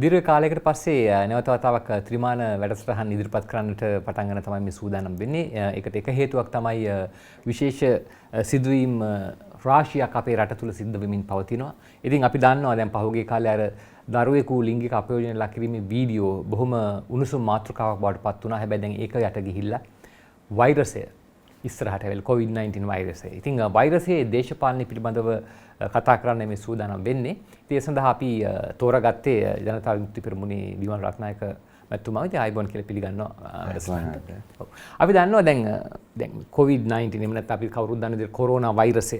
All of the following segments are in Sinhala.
දීර්ඝ කාලයකට පස්සේ නැවත වතාවක් ත්‍රිමාන වැඩසටහන් ඉදිරිපත් කරන්නට පටන් ගන්න තමයි මේ සූදානම් වෙන්නේ. ඒකට එක හේතුවක් තමයි විශේෂ සිදුවීම් රාශියක් අපේ රට තුල සිද්ධ වෙමින් පවතිනවා. ඉතින් අපි දන්නවා දැන් පහුගිය කාලේ අර දරුවෙකු ලිංගික අපයෝජනයට ලක් කිරීමේ වීඩියෝ බොහොම උණුසුම් මාතෘකාවක් බවට පත් වුණා. හැබැයි දැන් ඒක යට ගිහිල්ලා වෛරසය ඉස්සරහට ඇවිල්ලා COVID-19 වෛරසය. ඉතින් වෛරසයේ දේශපාලනය පිළිබඳව කතා කරන්න මේ සූදානම් වෙන්නේ. ඒ සඳහා අපි තෝරාගත්තේ ජනතා විමුක්ති පෙරමුණේ විමල් රත්නායක මැතිතුමා. ඉතින් ආයිබෝන් කියලා පිළිගන්නවා. අපි දන්නවා දැන් COVID-19 එහෙම නැත්නම් අපි කවුරුත් දන්න විදිහට කොරෝනා වෛරසය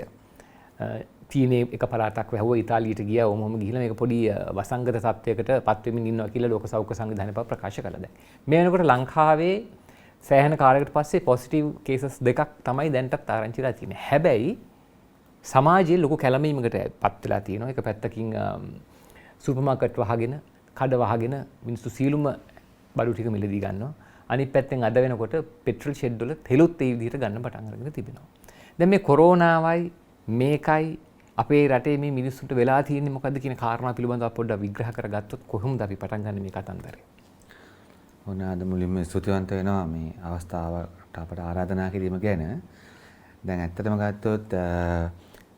චීනයේ එක පළාතක් වැහුවා ඉතාලියට ගියා. ඔහොම ගිහිල්ලා මේක පොඩි වසංගත තත්ත්වයකට පත් වෙමින් ඉන්නවා කියලා ලෝක සෞඛ්‍ය සංවිධානය ප්‍රකාශ කළා දැන්. මේ වෙනකොට ලංකාවේ සෑහෙන කාලයකට පස්සේ පොසිටිව් කේසස් දෙකක් තමයි දැන්ටත් ආරංචිලා තියෙන්නේ. හැබැයි සමාජයේ ලොකු කැළඹීමකට පත් වෙලා තියෙනවා. එක පැත්තකින් සුපර් මාකට් වහගෙන, කඩ වහගෙන මිනිස්සු සීලුම බඩු ටික මිලදී ගන්නවා. අනිත් පැත්තෙන් අද වෙනකොට පෙට්‍රල් ෂෙඩ් වල තෙලුත් ඒ විදිහට ගන්න පටන් අරගෙන තිබෙනවා. දැන් මේ කොරෝනාවයි මේකයි අපේ රටේ මේ මිනිස්සුන්ට වෙලා තියෙන්නේ මොකද්ද කියන කාරණා පිළිබඳව පොඩ්ඩක් විග්‍රහ කරගත්තොත් කොහොමද අපි පටන් ගන්න මේ කතන්දරය? ඔන්න මුලින්ම ස්තුතිවන්ත වෙනවා මේ අවස්ථාවට අපට ආරාධනා කිරීම ගැන. දැන් ඇත්තටම ගත්තොත්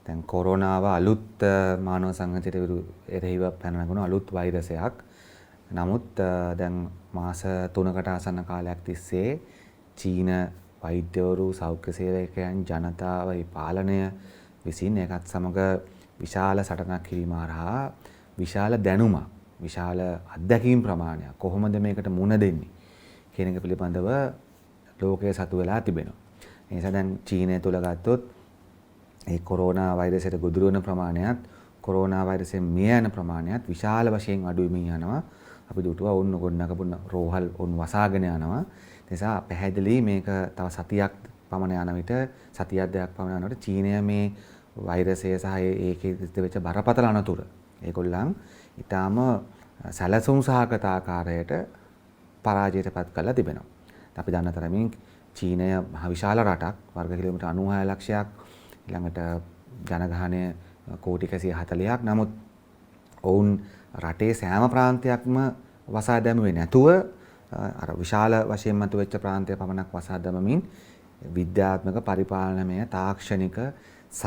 දැන් කොරෝනාව අලුත් මානව සංහතියට එරෙහිව පැන නැගුණු අලුත් වෛරසයක්. නමුත් දැන් මාස 3කට ආසන්න කාලයක් තිස්සේ චීන වෛද්‍යවරු, සෞඛ්‍ය සේවකයන්, ජනතාව, පාලනය විසින් ඒකත් සමග විශාල සටනක් කිරීම හරහා විශාල දැනුමක්, විශාල අත්දැකීම් ප්‍රමාණයක් කොහොමද මේකට මුහුණ දෙන්නේ කියන එක පිළිබඳව ලෝකයේ සතු වෙලා තිබෙනවා. ඒ නිසා දැන් චීනය තුල ගත්තොත් ඒ කොරෝනා වෛරසයට ගොදුරු වෙන ප්‍රමාණයත් කොරෝනා වෛරසයෙන් මිය යන ප්‍රමාණයත් විශාල වශයෙන් අඩු වෙමින් යනවා. අපි දුටුවා ඔන්න ගොඩනගපු රෝහල් ඔන්න වසාගෙන යනවා. ඒ නිසා පැහැදිලි මේක තව සතියක් පමණ යන විට සතියක් දෙකක් පමණ යනකොට චීනය මේ වෛරසය සහ ඒකේ වෙච්ච බරපතල අනතුර ඒගොල්ලන් ඊටාම සැලසුම් සහගත ආකාරයට පරාජයටපත් කරලා තිබෙනවා. අපි දන්න තරමින් චීනය මහ විශාල රටක්, වර්ග කිලෝමීටර් 96 ලක්ෂයක්, ඊළඟට ජනගහනය කෝටි 140ක්. නමුත් ඔවුන් රටේ සෑම ප්‍රාන්තයක්ම වසා දැමුවේ නැතුව අර විශාල වශයෙන් මතුවෙච්ච ප්‍රාන්තය පමණක් වසා දැමමින් විද්‍යාත්මක, පරිපාලනමය, තාක්ෂණික සහ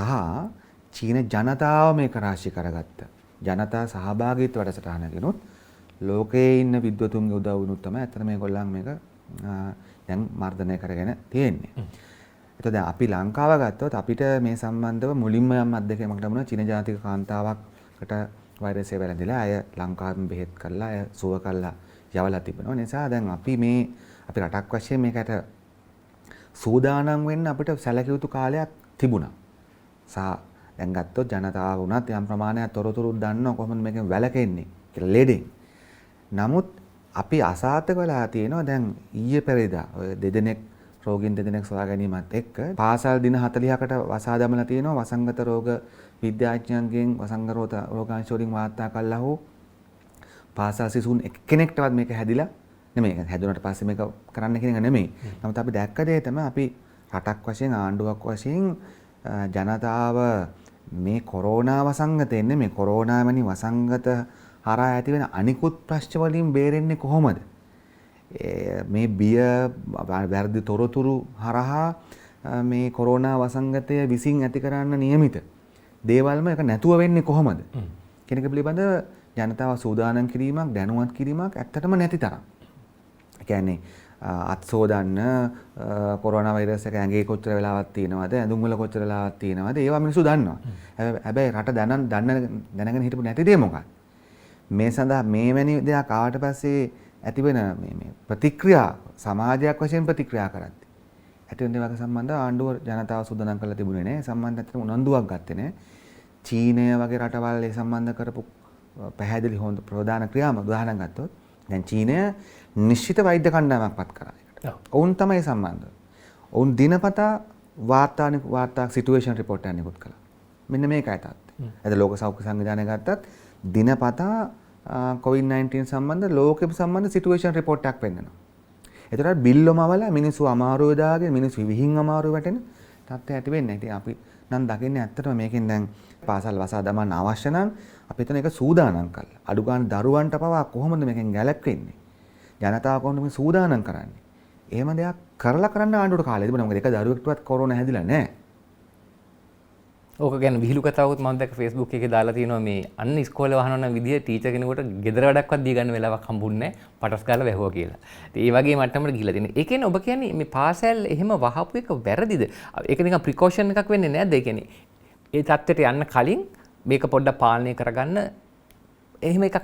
චීන ජනතාව මේක රාශී කරගත්තා. ජනතා සහභාගීත්ව වැඩසටහනකිනුත් ලෝකයේ ඉන්න විද්වතුන්ගේ උදව් වුණොත් තමයි අතන මේගොල්ලන් මේක දැන් මර්ධනය කරගෙන තියෙන්නේ. එතකොට දැන් අපි ලංකාව ගත්තොත් අපිට මේ සම්බන්ධව මුලින්ම යම් අත්දැකීමක් ලැබුණා. චීන ජාතික කාන්තාවකට වෛරසය වැළඳිලා අය ලංකාවෙන් බෙහෙත් කරලා අය සුව කරලා යවලා තිබෙනවා. නිසා දැන් අපි රටක් වශයෙන් මේකට සූදානම් වෙන්න අපිට සැලකිය යුතු කාලයක් තිබුණා. දැන් ගත්තොත් ජනතාව වුණත් යම් ප්‍රමාණයක් තොරතුරු දන්නවා කොහොමද මේකෙන් වැළකෙන්නේ කියලා ලෙඩෙන්. නමුත් අපි අසාර්ථක වෙලා තියෙනවා. දැන් ඊයේ පෙරේදා ඔය දෙදෙනෙක් රෝගීන් දෙදෙනෙක් සොයා ගැනීමත් එක්ක පාසල් දින 40කට වසා දමලා තියෙනවා. වසංගත රෝග විද්‍යාඥයන්ගෙන් වසංගත රෝගාංශ වලින් වාර්තා කළා හෝ පාසල් සිසුන් එක්කෙනෙක්ටවත් මේක හැදිලා නෙමෙයි. හැදුනට පස්සේ මේක කරන්න කියන එක නෙමෙයි. නමුත් අපි දැක්ක දේ තමයි අපි රටක් වශයෙන්, ආණ්ඩුවක් වශයෙන් ජනතාව මේ කොරෝනා වසංගතයෙන් නෙමෙයි, කොරෝනා වැනි වසංගත හරහා ඇති වෙන අනිකුත් ප්‍රශ්න වලින් බේරෙන්නේ කොහොමද? මේ බිය, වැරදි තොරතුරු හරහා මේ කොරෝනා වසංගතය විසින් ඇති කරන්න නියමිත දේවල්ම එක නැතුව වෙන්නේ කොහොමද කියන එක පිළිබඳව ජනතාව සූදානම් කිරීමක්, දැනුවත් කිරීමක් ඇත්තටම නැති තරම්. ඒ කියන්නේ අත් සෝදන්න කොරෝනා වෛරස් එක ඇඟේ කොච්චර වෙලාවක් තියෙනවද, ඇඳුම් වල කොච්චර වෙලාවක් තියෙනවද, ඒවා මිනිස්සු දන්නවා. හැබැයි රට දැනගෙන හිටපු නැති දේ මොකක්ද? මේ සඳහා මේ වැනි දෙයක් ආවට පස්සේ ඇතිවෙන මේ ප්‍රතික්‍රියා, සමාජයක් වශයෙන් ප්‍රතික්‍රියා කරද්දී ඇතිවෙන දේවල් සම්බන්ධව ආණ්ඩුව ජනතාව සූදානම් කරලා තිබුණේ නැහැ. සම්බන්ධයෙන් උනන්දුවක් ගත්තේ නැහැ. චීනය වගේ රටවල් ඒ සම්බන්ධ කරපු පැහැදිලි හොඳ ප්‍රධාන ක්‍රියාම උදාහරණ ගත්තොත් දැන් චීනය නිශ්චිත වෛද්‍ය කණ්ඩායමක් පත් කරා ඒකට. ඔවුන් තමයි සම්බන්ධ. ඔවුන් දිනපතා වාර්තා සිටුේෂන් රිපෝට් එකක් නිකුත් කළා. මෙන්න මේකයි තාත්තේ. අද ලෝක සෞඛ්‍ය සංවිධානය ගත්තත් දිනපතා COVID-19 සම්බන්ධ ලෝකෙ සම්බන්ධ සිටුේෂන් රිපෝට් එකක් පෙන්නනවා. ඒතරම් බිල්ලොම අවල මිනිස්සු අමාරුවේ දාගෙන මිනිස්සු විහිං අමාරුවේ වැටෙන තත්ත්වයක් ඇති වෙන්නේ. ඉතින් අපි නම් දකින්නේ ඇත්තටම මේකෙන් දැන් පාසල් වසා දමන්න අවශ්‍ය නම් අපි එතන ඒක සූදානම් කරලා අඩු ගන්න දරුවන්ට පවා කොහොමද මේකෙන් ගැලපෙන්නේ? ජනතාව කොහොමද මේ සූදානම් කරන්නේ? එහෙම දෙයක් කරලා කරන්න ආණ්ඩුවට කාලය තිබුණා. මොකද එක දරුවෙක්ටවත් කොරෝනා හැදිලා නැහැ. ඕක ගැන විහිළු කතාවකුත් මම දැක්ක Facebook එකේ දාලා තියෙනවා මේ අන්න ඉස්කෝලේ වහනවන විදිය ටීචර් කෙනෙකුට ගෙදර වැඩක්වත් දී ගන්න වෙලාවක් හම්බුන්නේ නැහැ පටස් ගාලා වැහුවා කියලා. ඉතින් ඒ වගේ මට්ටමකට ගිහිල්ලා තියෙනවා. ඒ කියන්නේ ඔබ කියන්නේ මේ පාසල් එහෙම වහපු එක වැරදිද? ඒක නිකන් ප්‍රිකෝෂන් එකක් වෙන්නේ නැද්ද? ඒ කියන්නේ ඒ தත්ත්වයට යන්න කලින් මේක පොඩ්ඩක් පාලනය කරගන්න එහෙම එකක්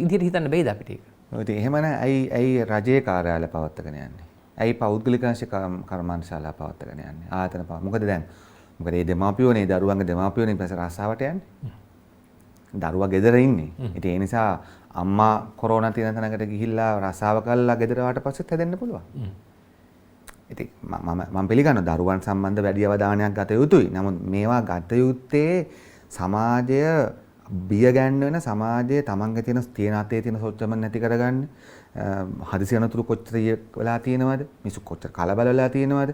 ඉදිරියට හිතන්න බැයිද අපිට ඒක? ඔය එහෙම නැහැ. ඇයි රජයේ කාර්යාලය පවත්වාගෙන යන්නේ? ඇයි පෞද්ගලික කර්මාන්තශාලා පවත්වාගෙන යන්නේ? ආයතන මොකද දැන් මොකද මේ දෙමාපියෝනේ දරුවන්ගේ දෙමාපියෝනේ පැස රස්සාවට යන්නේ. දරුවා ගෙදර ඉන්නේ. ඉතින් ඒ නිසා අම්මා කොරෝනා තියෙන තැනකට ගිහිල්ලා රස්සාව කළා ගෙදර ආවට පස්සෙත් හැදෙන්න පුළුවන්. ඉතින් මම පිළිගන්නවා දරුවන් සම්බන්ධ වැඩි අවධානයක් ගත යුතුයි. නමුත් මේවා ගත යුත්තේ සමාජය බිය ගන්න වෙන සමාජයේ තමන්ගේ තියෙන අතේ තියෙන සොච්චම නැති කරගන්න හදිසි අනතුරු කොච්චර වෙලා තියෙනවද? මිනිස්සු කොච්චර කලබල වෙලා තියෙනවද?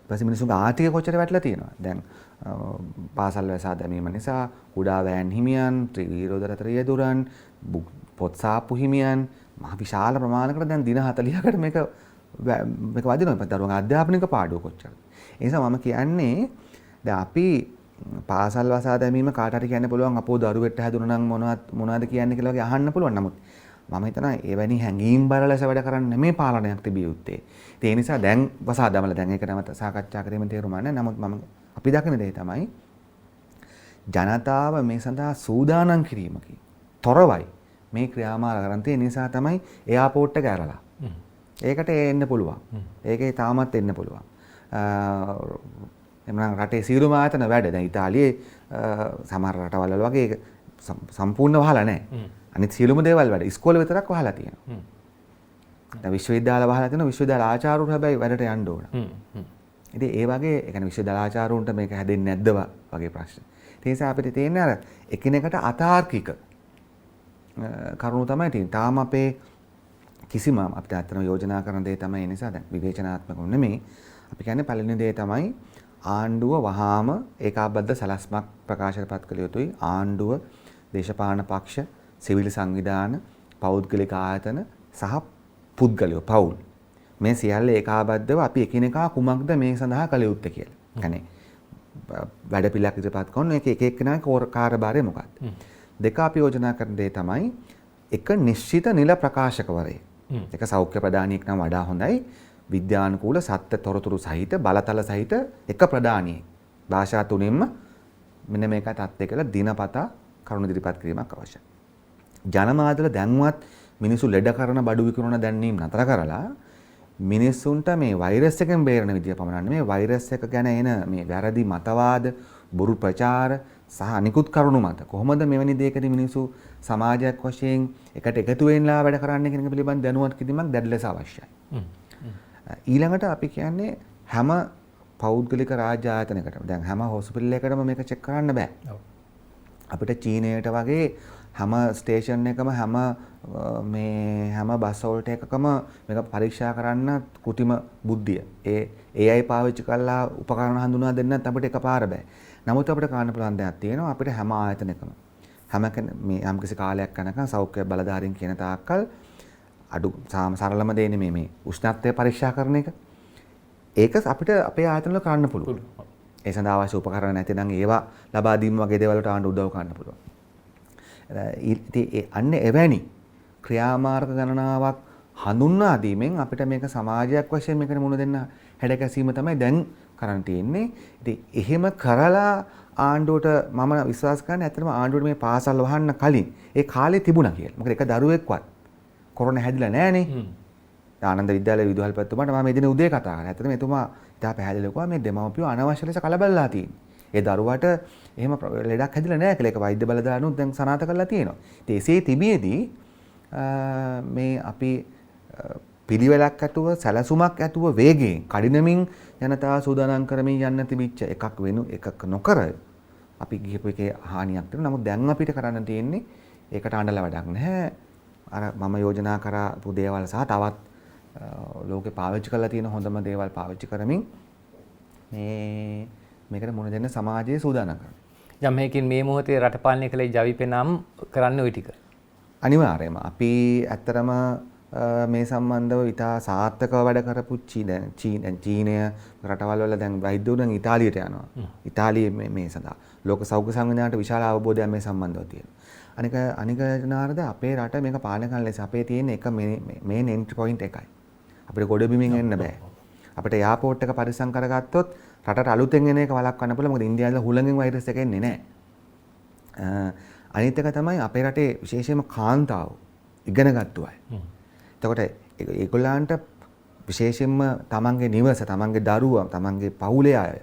ඊපස්සේ මිනිස්සුන්ගේ ආර්ථිකය කොච්චර වැටලා තියෙනවද? දැන් පාසල් වැසා දැමීම නිසා කුඩා වෑන් හිමියන්, ත්‍රිවිධ රියදුරන්, පොත් සාප්පු හිමියන් මහ විශාල ප්‍රමාණයකට දැන් දින 40කට මේක වදිනවා. දරුවන්ගේ අධ්‍යාපනික පාඩුව කොච්චරද? ඒ නිසා මම කියන්නේ දැන් අපි පාසල් වසා දැමීම කාට හරි කියන්න පුළුවන් අපෝ දරුවෙක්ට හැදුණා නම් මොනවද කියන්නේ කියලා වගේ අහන්න පුළුවන්. නමුත් මම හිතනවා එවැනි හැඟීම් බර ලෙස වැඩ කරන්න මේ පාලනයක් තිබිය යුත්තේ. ඒ නිසා දැන් වසා දමලා දැන් ඒක නැවත සාකච්ඡා කිරීමෙන් තේරුම් ගන්න. නමුත් මම අපි දකින දේ තමයි ජනතාව මේ සඳහා සූදානම් කිරීමකින් තොරවයි මේ ක්‍රියාමාර්ග කරන් තියෙන නිසා තමයි එයාපෝට් එක ඇරලා. ඒකට එන්න පුළුවන්. ඒකේ තාමත් එන්න පුළුවන්. එමනම් රටේ සියලුම ආයතන වැඩ දැන් ඉතාලියේ සමහර රටවල් වල වගේ සම්පූර්ණ වහලා නැහැ. අනිත් සියලුම දේවල් වැඩ ඉස්කෝලේ විතරක් වහලා තියෙනවා. දැන් විශ්වවිද්‍යාල වහලා තියෙනවා. විශ්වවිද්‍යාල ආචාර්යවරු හැබැයි වැඩට යන්න ඕන. ඉතින් ඒ වගේ ඒ කියන්නේ විශ්වවිද්‍යාල ආචාර්යවරුන්ට මේක හැදෙන්නේ නැද්ද වගේ ප්‍රශ්න. ඒ නිසා අපිට තියෙන්නේ අර එකිනෙකට අතාර්කික කරුණු තමයි තියෙන්නේ. තාම අපේ කිසිම අපිට අතන යෝජනා කරන දේ තමයි ඒ නිසා දැන් විවේචනාත්මකව නෙමෙයි. අපි කියන්නේ පළවෙනි දේ තමයි ආණ්ඩුව වහාම ඒකාබද්ධ සලස්මක් ප්‍රකාශපත් කළ යුතුයි. ආණ්ඩුව, දේශපාලන පක්ෂ, සිවිල් සංවිධාන, පෞද්ගලික ආයතන සහ පුද්ගලයෝ පවුල් මේ සියල්ල ඒකාබද්ධව අපි එකිනෙකා කුමක්ද මේ සඳහා කළ යුත්තේ කියලා. يعني වැඩපිළිවෙලක් ඉදිරිපත් කරන එක එක්කෙනාගේ කාර්යභාරය මොකක්ද? දෙක අපි යෝජනා කරන දේ තමයි එක නිශ්චිත නිල ප්‍රකාශකවරයෙක්. ඒක සෞඛ්‍ය ප්‍රධානියෙක් නම් වඩා හොඳයි. විද්‍යානුකූල සත්‍ය තොරතුරු සහිත බලතල සහිත එක ප්‍රධානියෙක්. භාෂා තුනෙන්ම මෙන්න මේක තත්ත්වය කියලා දිනපතා කරුණු ඉදිරිපත් කිරීමක් අවශ්‍යයි. ජනමාධ්‍යවල දැන්වත් මිනිස්සු ලෙඩ කරන බඩු විකුණන දැන්වීම නතර කරලා මිනිස්සුන්ට මේ වෛරස් එකෙන් බේරෙන විදිය පමණක් නෙමෙයි වෛරස් එක ගැන එන මේ වැරදි මතවාද, බොරු ප්‍රචාර සහ අනිකුත් කරුණු මත කොහොමද මෙවැනි දෙයකදී මිනිස්සු සමාජයක් වශයෙන් එකට එකතු වෙන්නලා වැඩ කරන්නේ කියන එක පිළිබඳ දැනුවත් කිරීමක් දැඩි ලෙස අවශ්‍යයි. ඊළඟට අපි කියන්නේ හැම පෞද්ගලික රාජ්‍ය ආයතනයකටම දැන් හැම හොස්පිටල් එකකටම මේක චෙක් කරන්න බෑ. අපිට චීනයට වගේ හැම ස්ටේෂන් එකම හැම බස් වලට එකකම මේක පරීක්ෂා කරන්න කෘතිම බුද්ධිය. ඒ අය පාවිච්චි කරලා උපකරණ හඳුනා දෙන්නත් අපිට එකපාර බෑ. නමුත් අපිට කරන්න පුළුවන් දෙයක් තියෙනවා. අපිට හැම ආයතනයකම මේ යම්කිසි කාලයක් යනකම් සෞඛ්‍ය බලධාරීන් කියන තාක්කල් අඩු සරලම දේ නෙමෙයි මේ උෂ්ණත්වය පරීක්ෂා කරන එක. ඒක අපිට අපේ ආයතන වල කරන්න පුළුවන්. ඒ සඳහා අවශ්‍ය උපකරණ නැතිනම් ඒවා ලබා දීම වගේ දේවල් වලට ආණ්ඩුව උදව් කරන්න පුළුවන්. ඉතින් අන්න එවැනි ක්‍රියාමාර්ග ගණනාවක් හඳුන්වා දීමෙන් අපිට මේක සමාජයක් වශයෙන් මේකට මුහුණ දෙන්න හැඩගැසීම තමයි දැන් කරන්න තියෙන්නේ. ඉතින් එහෙම කරලා ආණ්ඩුවට මම විශ්වාස කරන්නේ ඇත්තටම ආණ්ඩුවට මේ පාසල් වහන්න කලින් ඒ කාලේ තිබුණා කියලා. මොකද එක දරුවෙක්වත් කොරෝනා හැදිලා නැහනේ. ආනන්ද විද්‍යාලයේ විදුහල්පතිතුමාට මම මේ දින උදේ කතා කරා. ඇත්තටම එතුමා ඉතා පැහැදිලිව කිව්වා මේ දෙමව්පියෝ අනවශ්‍ය ලෙස කලබලලා තියෙන්නේ. ඒ දරුවාට එහෙම ලෙඩක් හැදිලා නැහැ කියලා. ඒක වෛද්‍ය බලධාරීනුත් දැන් සනාථ කරලා තියෙනවා. ඉතින් එසේ තිබියදී මේ අපි පිළිවෙලක් ඇතුව සැලසුමක් ඇතුව වේගයෙන් කඩිනමින් ජනතාව සූදානම් කරමින් යන්න තිබිච්ච එකක් නොකර අපි ගිහපු එකේ හානියක් තියෙනවා. නමුත් දැන් අපිට කරන්න තියෙන්නේ ඒකට අඬලා වැඩක් නැහැ. අර මම යෝජනා කරපු දේවල් සහ තවත් ලෝකේ පාවිච්චි කරලා තියෙන හොඳම දේවල් පාවිච්චි කරමින් මේකට මුහුණ දෙන්න සමාජයේ සූදානම් කරනවා. යම් හේකින් මේ මොහොතේ රට පාලනය කළේ ජවිපේ නම් කරන්නේ ওই ටික. අනිවාර්යයෙන්ම අපි ඇත්තටම මේ සම්බන්ධව ඉතා සාර්ථකව වැඩ කරපු චීනය රටවල් වල දැන් වෛද්‍යවරුන් ඉතාලියට යනවා. ඉතාලියේ මේ සඳහා ලෝක සෞඛ්‍ය සංවිධානයට විශාල අවබෝධයක් මේ සම්බන්ධව තියෙනවා. අනික නාරද අපේ රට මේක පාලනය කරන ලෙස අපේ තියෙන එක මේන් එන්ට්‍රි පොයින්ට් එකයි. අපිට ගොඩ බිමින් එන්න බෑ. අපිට එයාපෝට් එක පරිස්සම් කරගත්තොත් රටට අලුතෙන් එන එක වළක්වන්න පුළුවන්. මොකද ඉන්දියාවේ හුළඟින් වෛරස් එක එන්නේ නැහැ. අනිත් එක තමයි අපේ රටේ විශේෂයෙන්ම කාන්තාව ඉගෙනගත්තු අය. එතකොට ඒගොල්ලන්ට විශේෂයෙන්ම තමන්ගේ නිවස, තමන්ගේ දරුවා, තමන්ගේ පවුලේ අය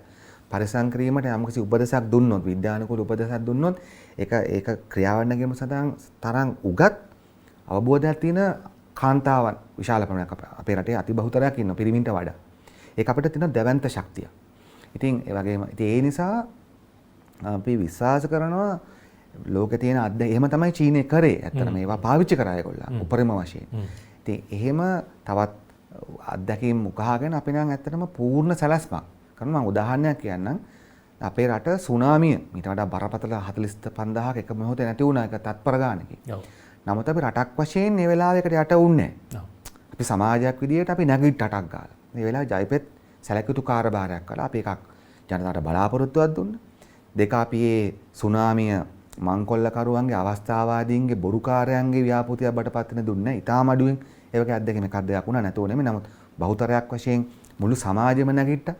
පරිස්සම් කිරීමට යම්කිසි උපදෙසක් දුන්නොත්, විද්‍යානුකූල උපදෙසක් දුන්නොත් ඒක ක්‍රියාවන් නැගීම සඳහා තරම් උගත් අවබෝධයක් තියෙන කාන්තාවන් විශාල ප්‍රමාණයක් අපේ රටේ අති බහුතරයක් ඉන්නවා පිරිමින්ට වඩා. ඒක අපිට තියෙන දැවැන්ත ශක්තිය. ඉතින් ඒ වගේම ඒ නිසා අපි විශ්වාස කරනවා ලෝකේ තියෙන එහෙම තමයි චීනය කරේ. ඇත්තටම ඒවා පාවිච්චි කරා ඒගොල්ලෝ උපරිම වශයෙන්. ඉතින් එහෙම තවත් අත්දැකීම් උකහාගෙන අපි නම් ඇත්තටම පූර්ණ සැලැස්මක් කරනවා. මම උදාහරණයක් කියන්නම්. අපේ රට සුනාමිය ඊට වඩා බරපතල 45000ක එක මොහොතේ නැති වුණා එක තත්පර ගානකින්. නමුත් අපි රටක් වශයෙන් මේ වෙලාවේකට යට වුණේ නැහැ. අපි සමාජයක් විදියට අපි නැගිට රටක් ගාලා. මේ වෙලාවේ ජයපෙත් සැලකියුතු කාර්යභාරයක් කළා. අපි එකක් ජනතාවට බලාපොරොත්තුවක් දුන්නා. දෙක අපි මේ සුනාමිය මංකොල්ලකරුවන්ගේ අවස්ථාවාදීන්ගේ බොරුකාරයන්ගේ ව්‍යාපෘතියක් බටපත් වෙන දුන්නේ. ඊටාම අඩුවෙන් ඒ වගේ අත්දැකීම් එකක් දෙයක් වුණා නැතෝ නෙමෙයි. නමුත් බහුතරයක් වශයෙන් මුළු සමාජෙම නැගිට්ටා.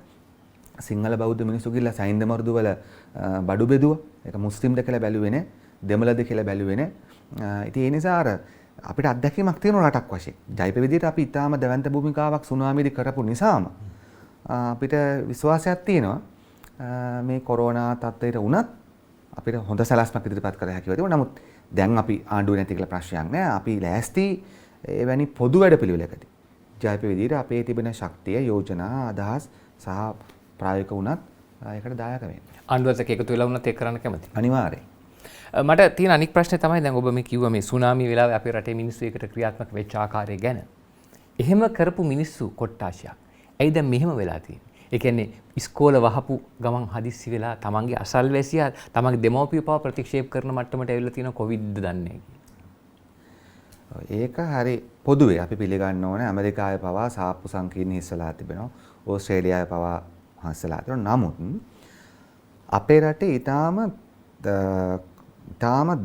සිංහල බෞද්ධ මිනිස්සු ගිහලා සයින්ද මර්දු වල බඩු බෙදුවා. ඒක මුස්ලිම්ද කියලා බැලුවේ නේ. දෙමළද කියලා බැලුවේ නේ. ඉතින් ඒ නිසා අපිට අත්දැකීමක් තියෙන රටක් වශයෙන් ජයපේ විදිහට අපි ඊටාම දැවැන්ත භූමිකාවක් සුනාමියේදී කරපු නිසාම අපිට විශ්වාසයක් තියෙනවා මේ කොරෝනා තත්ත්වයට වුණත් අපිට හොඳ සැලැස්මක් ඉදිරිපත් කර හැකියි. නමුත් දැන් අපි ආණ්ඩුවේ නැති කියලා ප්‍රශ්නයක් නෑ. අපි ලෑස්ති එවැනි පොදු වැඩපිළිවෙලකදී ජයපේ විදිහට අපේ තිබෙන ශක්තිය, යෝජනා, අදහස් සහ ප්‍රායෝගික වුණත් ඒකට දායක වෙන්න. ආණ්ඩුවත් එක්ක එකතු වෙලා වුණත් ඒක කරන්න කැමතියි. අනිවාර්යයෙන්. මට තියෙන අනික් ප්‍රශ්නේ තමයි දැන් ඔබ මේ කිව්වා මේ සුනාමිය වෙලාවේ අපේ රටේ මිනිස්සු ඒකට ක්‍රියාත්මක වෙච්ච ආකාරය ගැන. එහෙම කරපු මිනිස්සු කොට්ටාශයක්. ඇයි දැන් මෙහෙම වෙලා තියෙන්නේ? ඒ කියන්නේ ඉස්කෝල වහපු ගමන් හදිස්සි වෙලා තමන්ගේ අසල්වැසියා තමන්ගේ දෙමව්පිය පව ප්‍රතික්ෂේප කරන මට්ටමට ඇවිල්ලා තියෙන කොවිඩ්ද දන්නේ ඒක හරි පොදුවේ අපි පිළිගන්න ඕනේ. ඇමරිකාවේ පවා සාප්පු සංකීර්ණ හිස්සලා තිබෙනවා. ඕස්ට්‍රේලියාවේ පවා හිස්සලා තිබෙනවා. නමුත් අපේ රටේ ඊටාම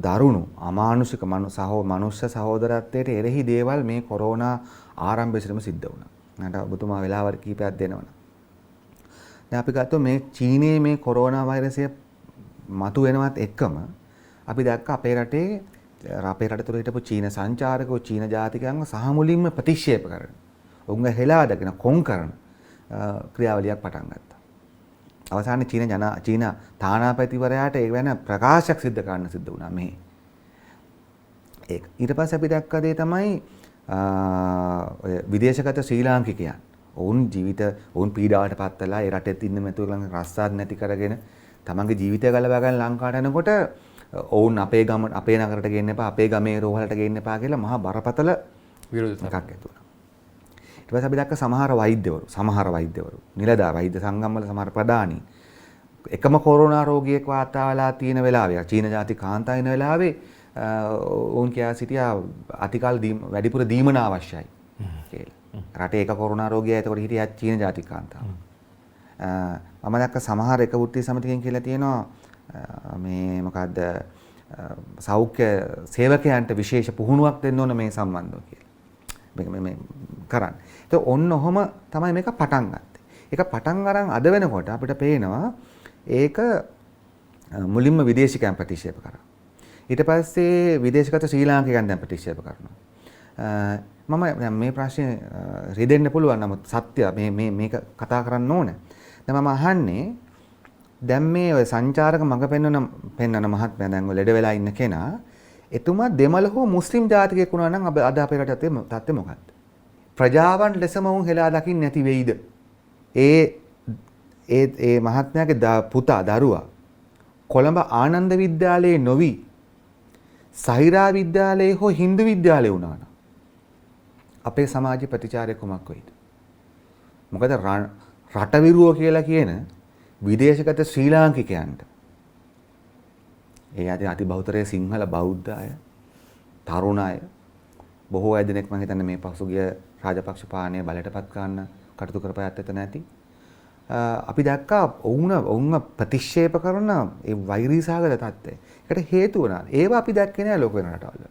දරුණු අමානුෂික මනුෂ්‍ය සහෝදරත්වයට එරෙහි දේවල් මේ කොරෝනා ආරම්භයේදීම සිද්ධ වුණා. මට ඔබතුමා වෙලාවකට කීපයක් දෙනවනේ. දැන් අපි ගත්තොත් මේ චීනයේ මේ කොරෝනා වෛරසය මතු වෙනවත් එක්කම අපි දැක්ක අපේ රට තුළ හිටපු චීන සංචාරකෝ චීන ජාතිකයන්ව සහ මුලින්ම ප්‍රතික්ෂේප කරන උන්ව හෙලා දකින කොන් කරන ක්‍රියාවලියක් පටන් ගත්තා. අවසානයේ චීන තානාපතිවරයාට ඒ වෙන ප්‍රකාශයක් සිදු කරන්න සිද්ධ වුණා මේ. ඒක ඊට පස්සේ අපි දැක්ක දේ තමයි ඔය විදේශගත ශ්‍රී ලාංකිකයන් ඔවුන් පීඩාවට පත් වෙලා ඒ රටෙත් ඉන්න මෙතුලන් රස්සාවක් නැති කරගෙන තමන්ගේ ජීවිතය ගලවා ගන්න ලංකාවට එනකොට ඔවුන් අපේ නගරට ගේන්න එපා අපේ ගමේ රෝහලට ගේන්න එපා කියලා මහා බරපතල විරෝධතාවක් ඇති වුණා. ඊට පස්සේ අපි දැක්ක සමහර වෛද්‍යවරු නිලධාර වෛද්‍ය සංගම්වල සමහර ප්‍රධානී එකම කොරෝනා රෝගියෙක් වාර්තා වෙලා තියෙන වෙලාවේ චීන ජාති කාන්තා ඉන වෙලාවේ ඔවුන් කියා සිටියා අතිකාල වැඩිපුර දීමන අවශ්‍යයි කියලා. රටේ එක කොරෝනා රෝගියා එතකොට හිටියා චීන ජාති කාන්තාව. මම දැක්ක සමහර එක වෘත්තීය සමිතියකින් කියලා තියෙනවා මේ මොකද්ද සෞඛ්‍ය සේවකයන්ට විශේෂ පුහුණුවක් දෙන්න ඕන මේ සම්බන්ධව කියලා. මේ කරන්න. ඒක ඔන්න ඔහම තමයි මේක පටන් ගත්තේ. ඒක පටන් අරන් අද වෙනකොට අපිට පේනවා ඒක මුලින්ම විදේශිකයන් ප්‍රතික්ෂේප කරා. ඊට පස්සේ විදේශගත ශ්‍රී ලාංකිකයන් දැන් ප්‍රතික්ෂේප කරනවා. මම මේ ප්‍රශ්නේ රිදෙන්න පුළුවන් නමුත් සත්‍ය මේක කතා කරන්න ඕනේ. දැන් මම අහන්නේ දැන් මේ ඔය සංචාරක මඟ පෙන්වන මහත්මයා දැන් ඔය ලෙඩ වෙලා ඉන්න කෙනා එතුමා දෙමළ හෝ මුස්ලිම් ජාතිකයෙක් වුණා නම් අද අපේ රටේ තත්ත්වය මොකක්ද? ප්‍රජාවන් ලෙසම වුන් හෙලා දකින්න නැති වෙයිද? ඒ මහත්මයාගේ පුතා දරුවා කොළඹ ආනන්ද විද්‍යාලයේ නොවි සහිරා විද්‍යාලයේ හෝ හින්දු විද්‍යාලයේ වුණා නම් අපේ සමාජයේ ප්‍රතිචාරය කොමක් වෙයිද? මොකද රටවිරුව කියලා කියන විදේශගත ශ්‍රී ලාංකිකයන්ට ඒ අති බහුතරය සිංහල බෞද්ධ අය, තරුණ අය, බොහෝ අය දෙනෙක් මම හිතන්නේ මේ පසුගිය රාජපක්ෂ පාලනය බලයටපත් කරන්න කටයුතු කරපෑත් එතන ඇති. අපි දැක්කා ඔවුන්ව ප්‍රතික්ෂේප කරන ඒ වෛරීසහගත තත්ත්වය. ඒකට හේතුව වුණා. ඒවා අපි දැක්කේ නෑ ලෝක වෙන රටවල.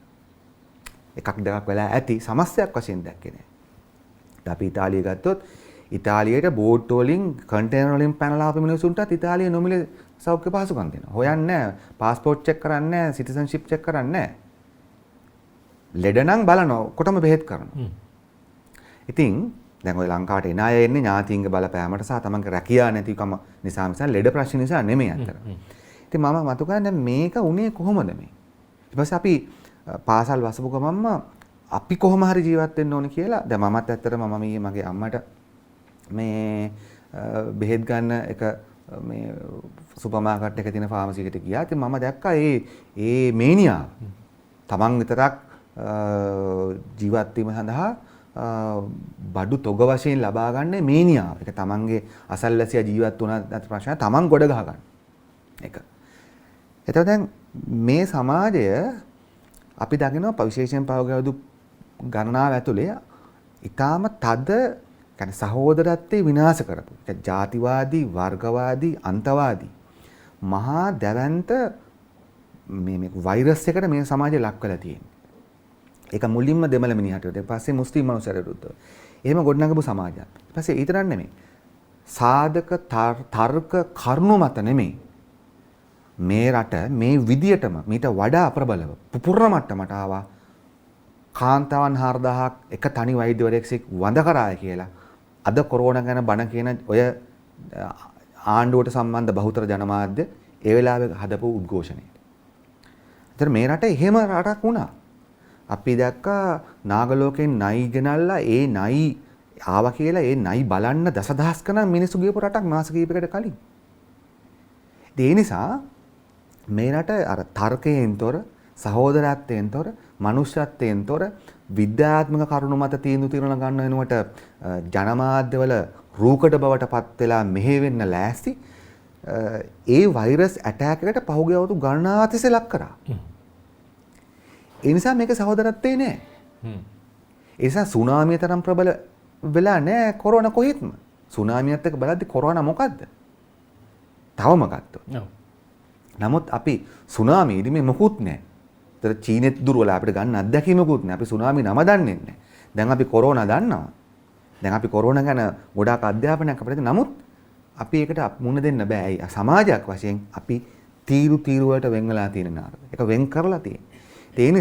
එකක් දෙකක් වෙලා ඇති සමස්තයක් වශයෙන් දැක්කේ නෑ. අපි ඉතාලිය ගත්තොත් ඉතාලියට බෝට් වලින් කන්ටේනර් වලින් පැනලා ආපු මිනිස්සුන්ටත් ඉතාලිය නොමිලේ සෞඛ්‍ය පහසුකම් දෙනවා. හොයන්නේ නැහැ, પાස්පෝර්ට් චෙක් කරන්නේ නැහැ, සිටිසන්ෂිප් චෙක් කරන්නේ නැහැ. ලෙඩ නම් බලනවා, ඔක්කොටම බෙහෙත් කරනවා. ඉතින් දැන් ඔය ලංකාවට එන අය එන්නේ ඥාතීන්ගේ බලපෑමට සහ තමන්ගේ රැකියාව නැතිකම නිසා මිස ලෙඩ ප්‍රශ්න නිසා නෙමෙයි අතර. ඉතින් මම මතු කරන්නේ මේක උනේ කොහොමද මේ? ඊට පස්සේ අපි පාසල් වසපු ගමන්ම අපි කොහොම හරි ජීවත් වෙන්න ඕනේ කියලා දැන් මමත් ඇත්තටම මම මගේ අම්මට මේ බෙහෙත් ගන්න එක මේ සුපර් මාකට් එකේ තියෙන ෆාමසි එකට ගියා. ඉතින් මම දැක්කා ඒ මේනියාව තමන් විතරක් ජීවත් වීම සඳහා බඩු තොග වශයෙන් ලබා ගන්න මේනියාව. ඒක තමන්ගේ අසල්වැසියා ජීවත් වුණත් නැත් ප්‍රශ්නය තමන් ගොඩ ගහ ගන්න. ඒක. එතකොට දැන් මේ සමාජය අපි දකිනවා විශේෂයෙන් පහුගිය අවුරුදු ගණනාව ඇතුලේ ඊටාම තද කියන්නේ සහෝදරත්වයේ විනාශ කරපු. ඒ ජාතිවාදී, වර්ගවාදී, අන්තවාදී මහා දැවැන්ත මේ වෛරස් එකට මේ සමාජය ලක් වෙලා තියෙනවා. ඒක මුලින්ම දෙමළ මිනිහට ඊට පස්සේ මුස්ලිම් මිනිස්සුන්ට විරුද්ධව. එහෙම ගොඩනගපු සමාජයක්. ඊට පස්සේ ඊතරක් නෙමෙයි. සාධක තර්ක කරුණු මත නෙමෙයි. මේ රට මේ විදියටම මීට වඩා ප්‍රබලව පුපුරන මට්ටමට ආවා. කාන්තාවන් 4000ක් එක තනි වෛද්‍යවරයෙක් වඳ කරාය කියලා. අද කොරෝනා ගැන බණ කියන ඔය ආණ්ඩුවට සම්බන්ධ බහුතර ජනමාධ්‍ය ඒ වෙලාවේ හදපු උද්ඝෝෂණයට. ඒතර මේ රට එහෙම රටක් වුණා. අපි දැක්කා නාගලෝකෙන් නයි ගෙනල්ලා ඒ නයි ආවා කියලා ඒ නයි බලන්න දසදහස් ගණන් මිනිස්සු ගියපු රටක් මාස කිහිපයකට කලින්. ඒ නිසා මේ රට අර තර්කයෙන් තොර, සහෝදරත්වයෙන් තොර, මනුෂ්‍යත්වයෙන් තොර විද්‍යාත්මක කරුණු මත තීන්දුව తీරන ගන්න වෙනුවට ජනමාධ්‍යවල රූකඩ බවට පත් වෙලා මෙහෙ වෙන්න ලෑස්ති ඒ වෛරස් ඇටැක් එකට පහුගිය අවුරුදු ගණනාවක් තිස්සේ ලක් කරා. ඒ නිසා මේක සහෝදරත්වේ නෑ. ඒ නිසා සුනාමිය තරම් ප්‍රබල වෙලා නෑ කොරෝනා කොහෙත්ම. සුනාමියත් එක්ක බලද්දි කොරෝනා මොකද්ද? තවම ගත්තොත්. නමුත් අපි සුනාමියේදී මේ මොකුත් නෑ. ඒතර චීනෙත් දුර්වල අපිට ගන්න අත්දැකීමකුත් නෑ. අපි සුනාමි නම දන්නේ නැහැ. දැන් අපි කොරෝනා දන්නවා. දැන් අපි කොරෝනා ගැන ගොඩාක් අධ්‍යාපනයක් අපිට නමුත් අපි ඒකට මුණ දෙන්න බෑ. ඇයි? සමාජයක් වශයෙන් අපි තීරු වලට වෙන් වෙලා තියෙන නාරද. ඒක වෙන් කරලා තියෙන්නේ. ඒ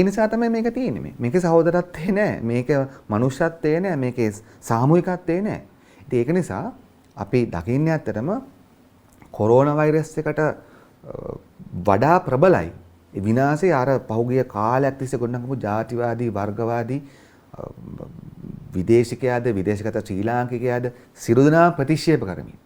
නිසා තමයි මේක තියෙන්නේ. මේකේ සහෝදරත්වය නෑ. මේක මනුෂ්‍යත්වය නෑ. මේකේ සාමූහිකත්වය නෑ. ඉතින් ඒක නිසා අපි දකින්නේ ඇත්තටම කොරෝනා වෛරස් එකට වඩා ප්‍රබලයි. ඒ විනාශය අර පහුගිය කාලයක් තිස්සේ ගොඩනගපු ජාතිවාදී, වර්ගවාදී විදේශිකයාද, විදේශගත ශ්‍රී ලාංකිකයාද සියලු දෙනා ප්‍රතික්ෂේප කරමින්.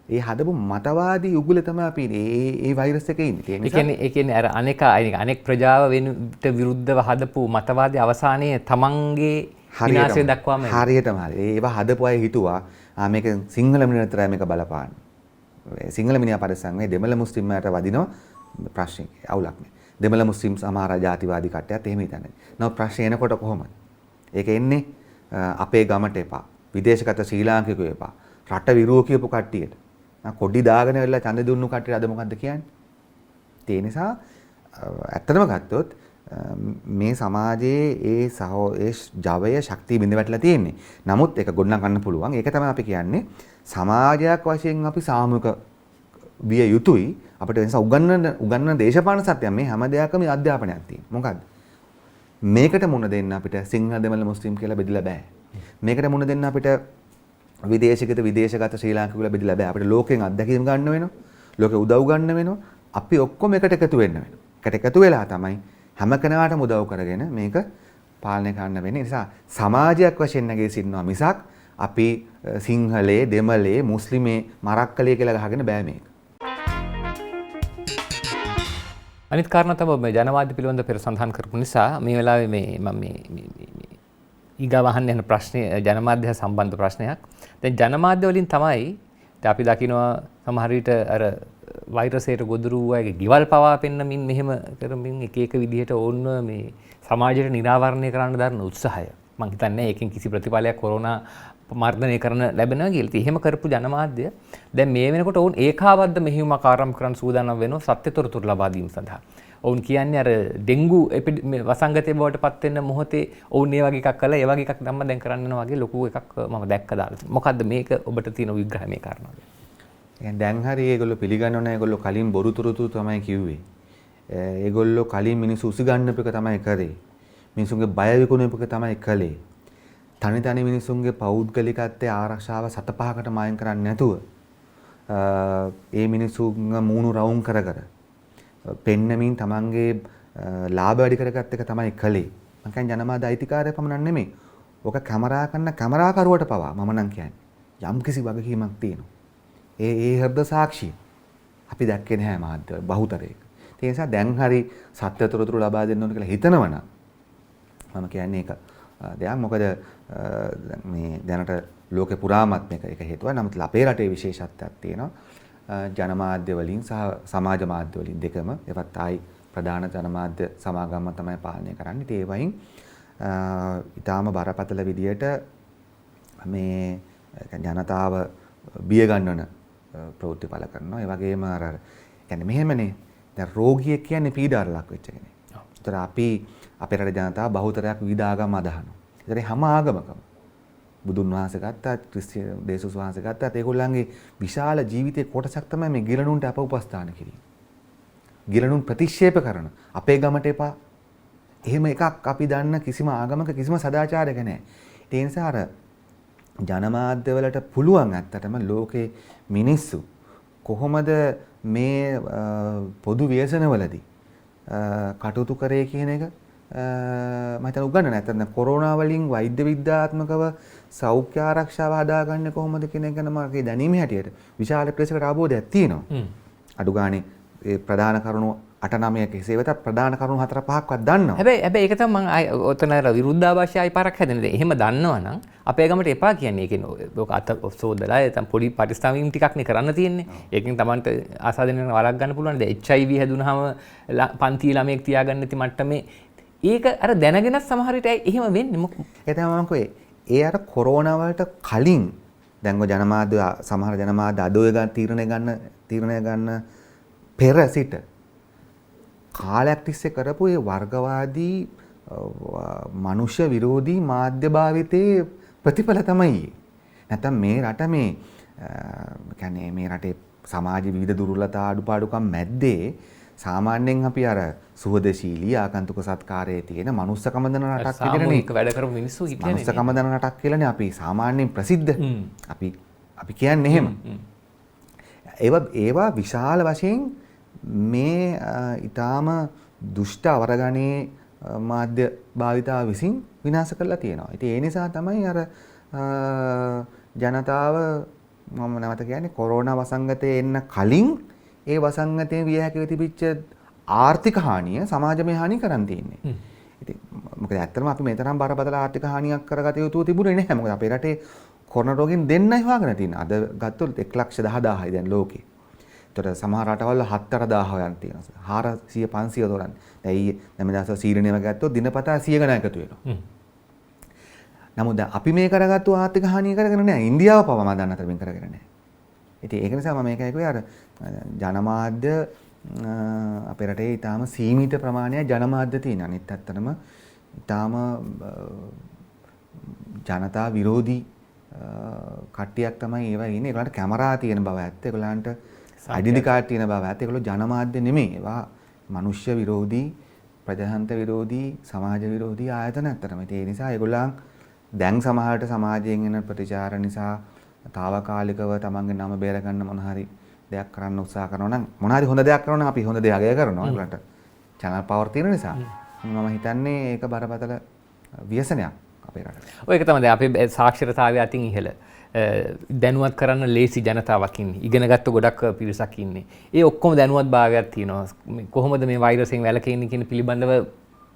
ඒ හදපු මතවාදී උගුල තමයි අපි ඒ වෛරස් එකේ ඉන්නේ. ඒ කියන්නේ අර අනෙක් ප්‍රජාව වෙනුට විරුද්ධව හදපු මතවාදී අවසානයේ තමන්ගේ විනාශය දක්වාම හරියටම හරි. ඒවා හදපු අය හිතුවා මේක සිංහල මිනිහතරයි මේක බලපාන්නේ. සිංහල මිනිහා පරිස්සම් මේ දෙමළ මුස්ලිම්ලාට වදිනවා ප්‍රශ්නේ අවුලක් නෑ. දෙමළ මුස්ලිම් සමහර ජාතිවාදී කට්ටියත් එහෙම හිතන්නේ. නමුත් ප්‍රශ්නේ එනකොට කොහොමද? ඒක එන්නේ අපේ ගමට එපා. විදේශගත ශ්‍රී ලාංකිකයෝ එපා. රට විරුව කියපු කට්ටියට. කොඩි දාගෙන වෙලා ඡන්ද දුන්නු කට්ටිය අද මොකද්ද කියන්නේ? ඒ නිසා ඇත්තටම ගත්තොත් මේ සමාජයේ ඒ ජවය ශක්තිය බිඳ වැටලා තියෙන්නේ. නමුත් ඒක ගොඩනගා ගන්න පුළුවන්. ඒක තමයි අපි කියන්නේ සමාජයක් වශයෙන් අපි සාමූහික විය යුතුයි. අපිට වෙනස උගන්වන දේශපාලන සත්‍යය මේ හැම දෙයක්ම අධ්‍යාපනයක් තියෙනවා. මොකද්ද? මේකට මුණ දෙන්න අපිට සිංහල දෙමළ මුස්ලිම් කියලා බෙදලා බෑ. මේකට මුණ දෙන්න අපිට විදේශගත ශ්‍රී ලාංකික කියලා බෙදලා බෑ. අපිට ලෝකෙන් අත්දැකීම් ගන්න වෙනවා. ලෝකෙ උදව් ගන්න වෙනවා. අපි ඔක්කොම එකට එකතු වෙන්න වෙනවා. එකට එකතු වෙලා තමයි හැම කෙනාටම උදව් කරගෙන මේක පාලනය කරන්න වෙන්නේ. ඒ නිසා සමාජයක් වශයෙන් නැගී සිටිනවා මිසක් අපි සිංහලයේ, දෙමළේ, මුස්ලිමේ, මරක්කලයේ කියලා ගහගෙන බෑ මේක. අනිත් කාරණා තමයි මේ ජනවාද පිළිබඳ පෙර සඳහන් කරපු නිසා මේ වෙලාවේ මම ඊගා වහන්න යන ප්‍රශ්නේ ජනමාධ්‍ය සම්බන්ධ ප්‍රශ්නයක්. දැන් ජනමාධ්‍ය වලින් තමයි අපි දකිනවා සමහර විට අර වෛරසයට ගොදුරු වූ අයගේ ගෙවල් පවා පෙන්නමින් මෙහෙම කරමින් එක එක විදිහට ඕන්න මේ සමාජයට නිරාවරණය කරන්න දරන උත්සාහය මම හිතන්නේ ඒකෙන් කිසි ප්‍රතිඵලයක් කොරෝනා මර්ධනය කරන ලැබෙනවා කියලා. ඉතින් එහෙම කරපු ජනමාධ්‍ය දැන් මේ වෙනකොට ඔවුන් ඒකාබද්ධ මෙහෙයුමක් ආරම්භ කරන්න සූදානම් වෙනවා සත්‍ය තොරතුරු ලබා දීම සඳහා. ඔවුන් කියන්නේ අර ඩෙන්ගු වසංගතය බවට පත් වෙන මොහොතේ ඔවුන් ඒ වගේ එකක් කළා. ඒ වගේ එකක් තමයි දැන් කරන්න යනවා වගේ ලොකු එකක් මම දැක්ක දාලා. මොකද්ද මේක ඔබට තියෙන විග්‍රහය මේ කාරණාව? දැන් හරි ඒගොල්ලෝ පිළිගන්නව නැහැ. ඒගොල්ලෝ කලින් බොරු තොරතුරු තමයි කිව්වේ. ඒගොල්ලෝ කලින් මිනිස්සු උසිගන්නප එක තමයි කරේ. මිනිසුන්ගේ බය විකුණුප එක තමයි කළේ. තනි තනි මිනිසුන්ගේ පෞද්ගලිකත්වයේ ආරක්ෂාව 7-5කට මායින් කරන්නේ නැතුව ඒ මිනිසුන්ගේ මූණු රවුම් කර කර පෙන්නමින් තමන්ගේ ලාභ වැඩි කරගත්ත එක තමයි කළේ. මම කියන්නේ ජනමාධ්‍ය අයිතිකාරය පමණක් නෙමෙයි. ඔක කැමරා කරන කැමරාකරුවට පවා මම නම් කියන්නේ යම්කිසි වගකීමක් තියෙනවා. ඒ හෘද සාක්ෂිය අපි දැක්කේ නැහැ මාධ්‍ය බහුතරයක. ඒ නිසා දැන් හරි සත්‍ය තොරතුරු ලබා දෙන්න ඕන කියලා හිතනවනම් මම කියන්නේ ඒක දෙයක්. මොකද මේ දැනට ලෝකේ පුරාමත් මේක එක හේතුවක්. නමුත් අපේ රටේ විශේෂත්වයක් තියෙනවා. ජනමාධ්‍ය වලින් සහ සමාජ මාධ්‍ය වලින් දෙකම ඒවත් ආයි ප්‍රධාන ජනමාධ්‍ය සමාගම තමයි පාලනය කරන්නේ. ඒ වයින් ඊටාම බරපතල විදියට මේ ජනතාව බිය ගන්නවන ප්‍රවෘත්ති පළ කරනවා. ඒ වගේම අර කියන්නේ මෙහෙමනේ දැන් රෝගියෙක් කියන්නේ පීඩාවට ලක් වෙච්ච කෙනෙක්. ඒතර අපි අපේ රටේ ජනතාව බහුතරයක් විවිධ ආගම් අදහනවා. ඒතර හැම ආගමකම බුදුන් වහන්සේ ගත්තත් ක්‍රිස්තියානි දේශුස් වහන්සේ ගත්තත් ඒගොල්ලන්ගේ විශාල ජීවිතයේ කොටසක් තමයි මේ ගිලනුන්ට අප උපස්ථාන කිරීම. ගිලනුන් ප්‍රතික්ෂේප කරන අපේ ගමට එපා. එහෙම එකක් අපි දන්න කිසිම ආගමක කිසිම සදාචාරයක නැහැ. ඒ නිසා අර ජනමාධ්‍ය වලට පුළුවන් ඇත්තටම ලෝකේ මිනිස්සු කොහොමද මේ පොදු ව්‍යසනවලදී කටයුතු කරේ කියන එක මම හිතන උගන්න නැත්නම් කොරෝනා වලින් වෛද්‍ය විද්‍යාත්මකව සෞඛ්‍ය ආරක්ෂාව හදාගන්නේ කොහොමද කියන එක ගැන මගේ දැනීමේ හැටියට විශාල ප්‍රේක්ෂක අවබෝධයක් තියෙනවා. අඩු ගානේ ඒ ප්‍රධාන කරුණු 8-9 කෙසේ වෙතත් ප්‍රධාන කරුණු 4-5ක්වත් දන්නවා. හැබැයි ඒක තමයි මම ඔතන විරුද්ධාභාෂයයි පාරක් හැදෙන්නේ. එහෙම දන්නවනම් අපේ ගමට එපා කියන්නේ. ඒ කියන්නේ ඔක අත සෝදලා නැත්නම් පොඩි පරිස්සමකින් ටිකක් නේ කරන්න තියෙන්නේ. ඒකෙන් Tamanට ආසාදෙන් වලක් ගන්න පුළුවන්. දැන් HIV හැදුනහම පන්ති ළමයෙක් තියාගන්න නැති මට්ටමේ ඒක අර දැනගෙන සමහර විට එහෙම වෙන්නේ මොකද? ඒ තමයි මම කිව්වේ. ඒ අර කොරෝනා වලට කලින් දැන් ඔය ජනමාධ්‍ය සමහර ජනමාධ්‍ය අදෝය ගන්න තීරණය ගන්න පෙර සිට කාලයක් තිස්සේ කරපු ඒ වර්ගවාදී මනුෂ්‍ය විරෝධී මාධ්‍ය භාවිතයේ ප්‍රතිඵල තමයි. නැත්නම් මේ රට මේ කියන්නේ මේ රටේ සමාජ විවිධ දුර්වලතා අඩුපාඩුකම් මැද්දේ සාමාන්‍යයෙන් අපි අර සුහදශීලී ආගන්තුක සත්කාරයේ තියෙන මනුස්සකම දන රටක් විදිහටනේ ඒක වැඩ කරපු මිනිස්සු කියන්නේ. මනුස්සකම දන රටක් කියලානේ අපි සාමාන්‍යයෙන් ප්‍රසිද්ධ. අපි කියන්නේ එහෙම. ඒවා විශාල වශයෙන් මේ ඊටාම දුෂ්ට අවරගණේ මාධ්‍ය භාවිතාව විසින් විනාශ කරලා තියෙනවා. ඉතින් ඒ නිසා තමයි අර ජනතාව මම නැවත කියන්නේ කොරෝනා වසංගතයේ එන්න කලින් ඒ වසංගතයේ විය හැකිව තිබිච්ච ආර්ථික හානිය සමාජමය හානිය කරන් තියෙන්නේ. ඉතින් මොකද ඇත්තටම අපි මේ තරම් බරපතල ආර්ථික හානියක් කරගත යුතු තිබුණේ නැහැ. මොකද අපේ රටේ කොරෝනා රෝගීන් දෙන්නයි හොයාගෙන තියෙන්නේ. අද ගත්තොත් 1,10,000යි දැන් ලෝකේ. ඒතර සමහර රටවල 7,000 යන තියෙනවා. 400 500 දොලර්. දැන් ඊයේ මේ දවස්වල සීරණේම ගත්තොත් දිනපතා 100 ගණන් එකතු වෙනවා. නමුත් දැන් අපි මේ කරගත්තු ආර්ථික හානිය කරගෙන නැහැ. ඉන්දියාව පවා මම දන්න තරමින් කරගෙන නැහැ. ඉතින් ඒක නිසා මම මේකයි කිව්වේ අර ජනමාධ්‍ය අපේ රටේ ඊටාම සීමිත ප්‍රමාණයක් ජනමාධ්‍ය තියෙන. අනිත් ඇත්තටම ඊටාම ජනතා විරෝධී කට්ටියක් තමයි ඒවා ඉන්නේ. ඒගොල්ලන්ට කැමරා තියෙන බව ඇත්ත. ඒගොල්ලන්ට ඩෙන්ටි කාඩ් තියෙන බව ඇත්ත. ඒගොල්ලෝ ජනමාධ්‍ය නෙමෙයි. ඒවා මනුෂ්‍ය විරෝධී, ප්‍රජාතන්ත්‍ර විරෝධී, සමාජ විරෝධී ආයතන ඇත්තටම. ඒ නිසා ඒගොල්ලන් දැන් සමහරට සමාජයෙන් එන ප්‍රතිචාර නිසා తాවකාලිකව තමන්ගේ නම බේර ගන්න මොන හරි දෙයක් කරන්න උත්සාහ කරනවා නම් මොන හරි හොඳ දෙයක් කරනවා නම් අපි හොඳ දෙයක් අගය කරනවා ඒකට channel power තියෙන නිසා මම හිතන්නේ ඒක බරපතල ව්‍යසනයක් අපේ රටේ. ඔය ඒක තමයි දැන් අපේ සාක්ෂරතාවය අතින් ඉහළ දැනුවත් කරන්න ලේසි ජනතාවක් ඉන්නේ. ඉගෙනගත්ත ගොඩක් පිරිසක් ඉන්නේ. ඒ ඔක්කොම දැනුවත් භාවයක් තියෙනවා. කොහොමද මේ වෛරසයෙන් වැළකෙන්නේ කියන පිළිබඳව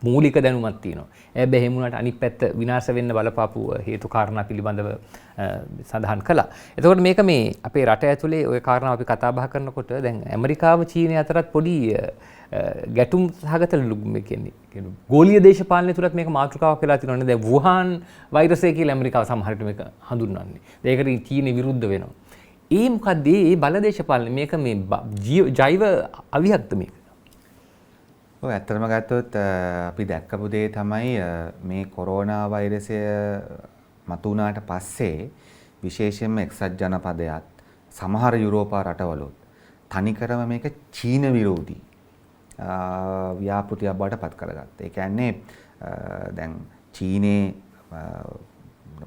මූලික දැනුමක් තියෙනවා. හැබැයි එහෙම වුණාට අනිත් පැත්ත විනාශ වෙන්න බලපාපු හේතු කාරණා පිළිබඳව සඳහන් කළා. එතකොට මේක මේ අපේ රට ඇතුලේ ওই කාරණා අපි කතා බහ කරනකොට දැන් ඇමරිකාව චීනය අතරත් පොඩි ගැටුම් සහගත කියන්නේ ගෝලීය දේශපාලනය තුලත් මේක මාතෘකාවක් වෙලා තියෙනවානේ. දැන් වුහාන් වෛරසය කියලා ඇමරිකාව සමහර විට මේක හඳුන්වන්නේ. ඒකට චීනය විරුද්ධ වෙනවා. ඒ මොකද්ද මේ බල දේශපාලනය මේක මේ ජෛව අවියක්ද මේක? ඔව් ඇත්තටම ගත්තොත් අපි දැක්කපු දේ තමයි මේ කොරෝනා වෛරසය මතුවුණාට පස්සේ විශේෂයෙන්ම එක්සත් ජනපදයත් සමහර යුරෝපා රටවලුත් තනිකරම මේක චීන විරෝධී ව්‍යාපෘතියක් බවට පත් කරගත්තා. ඒ කියන්නේ දැන් චීනේ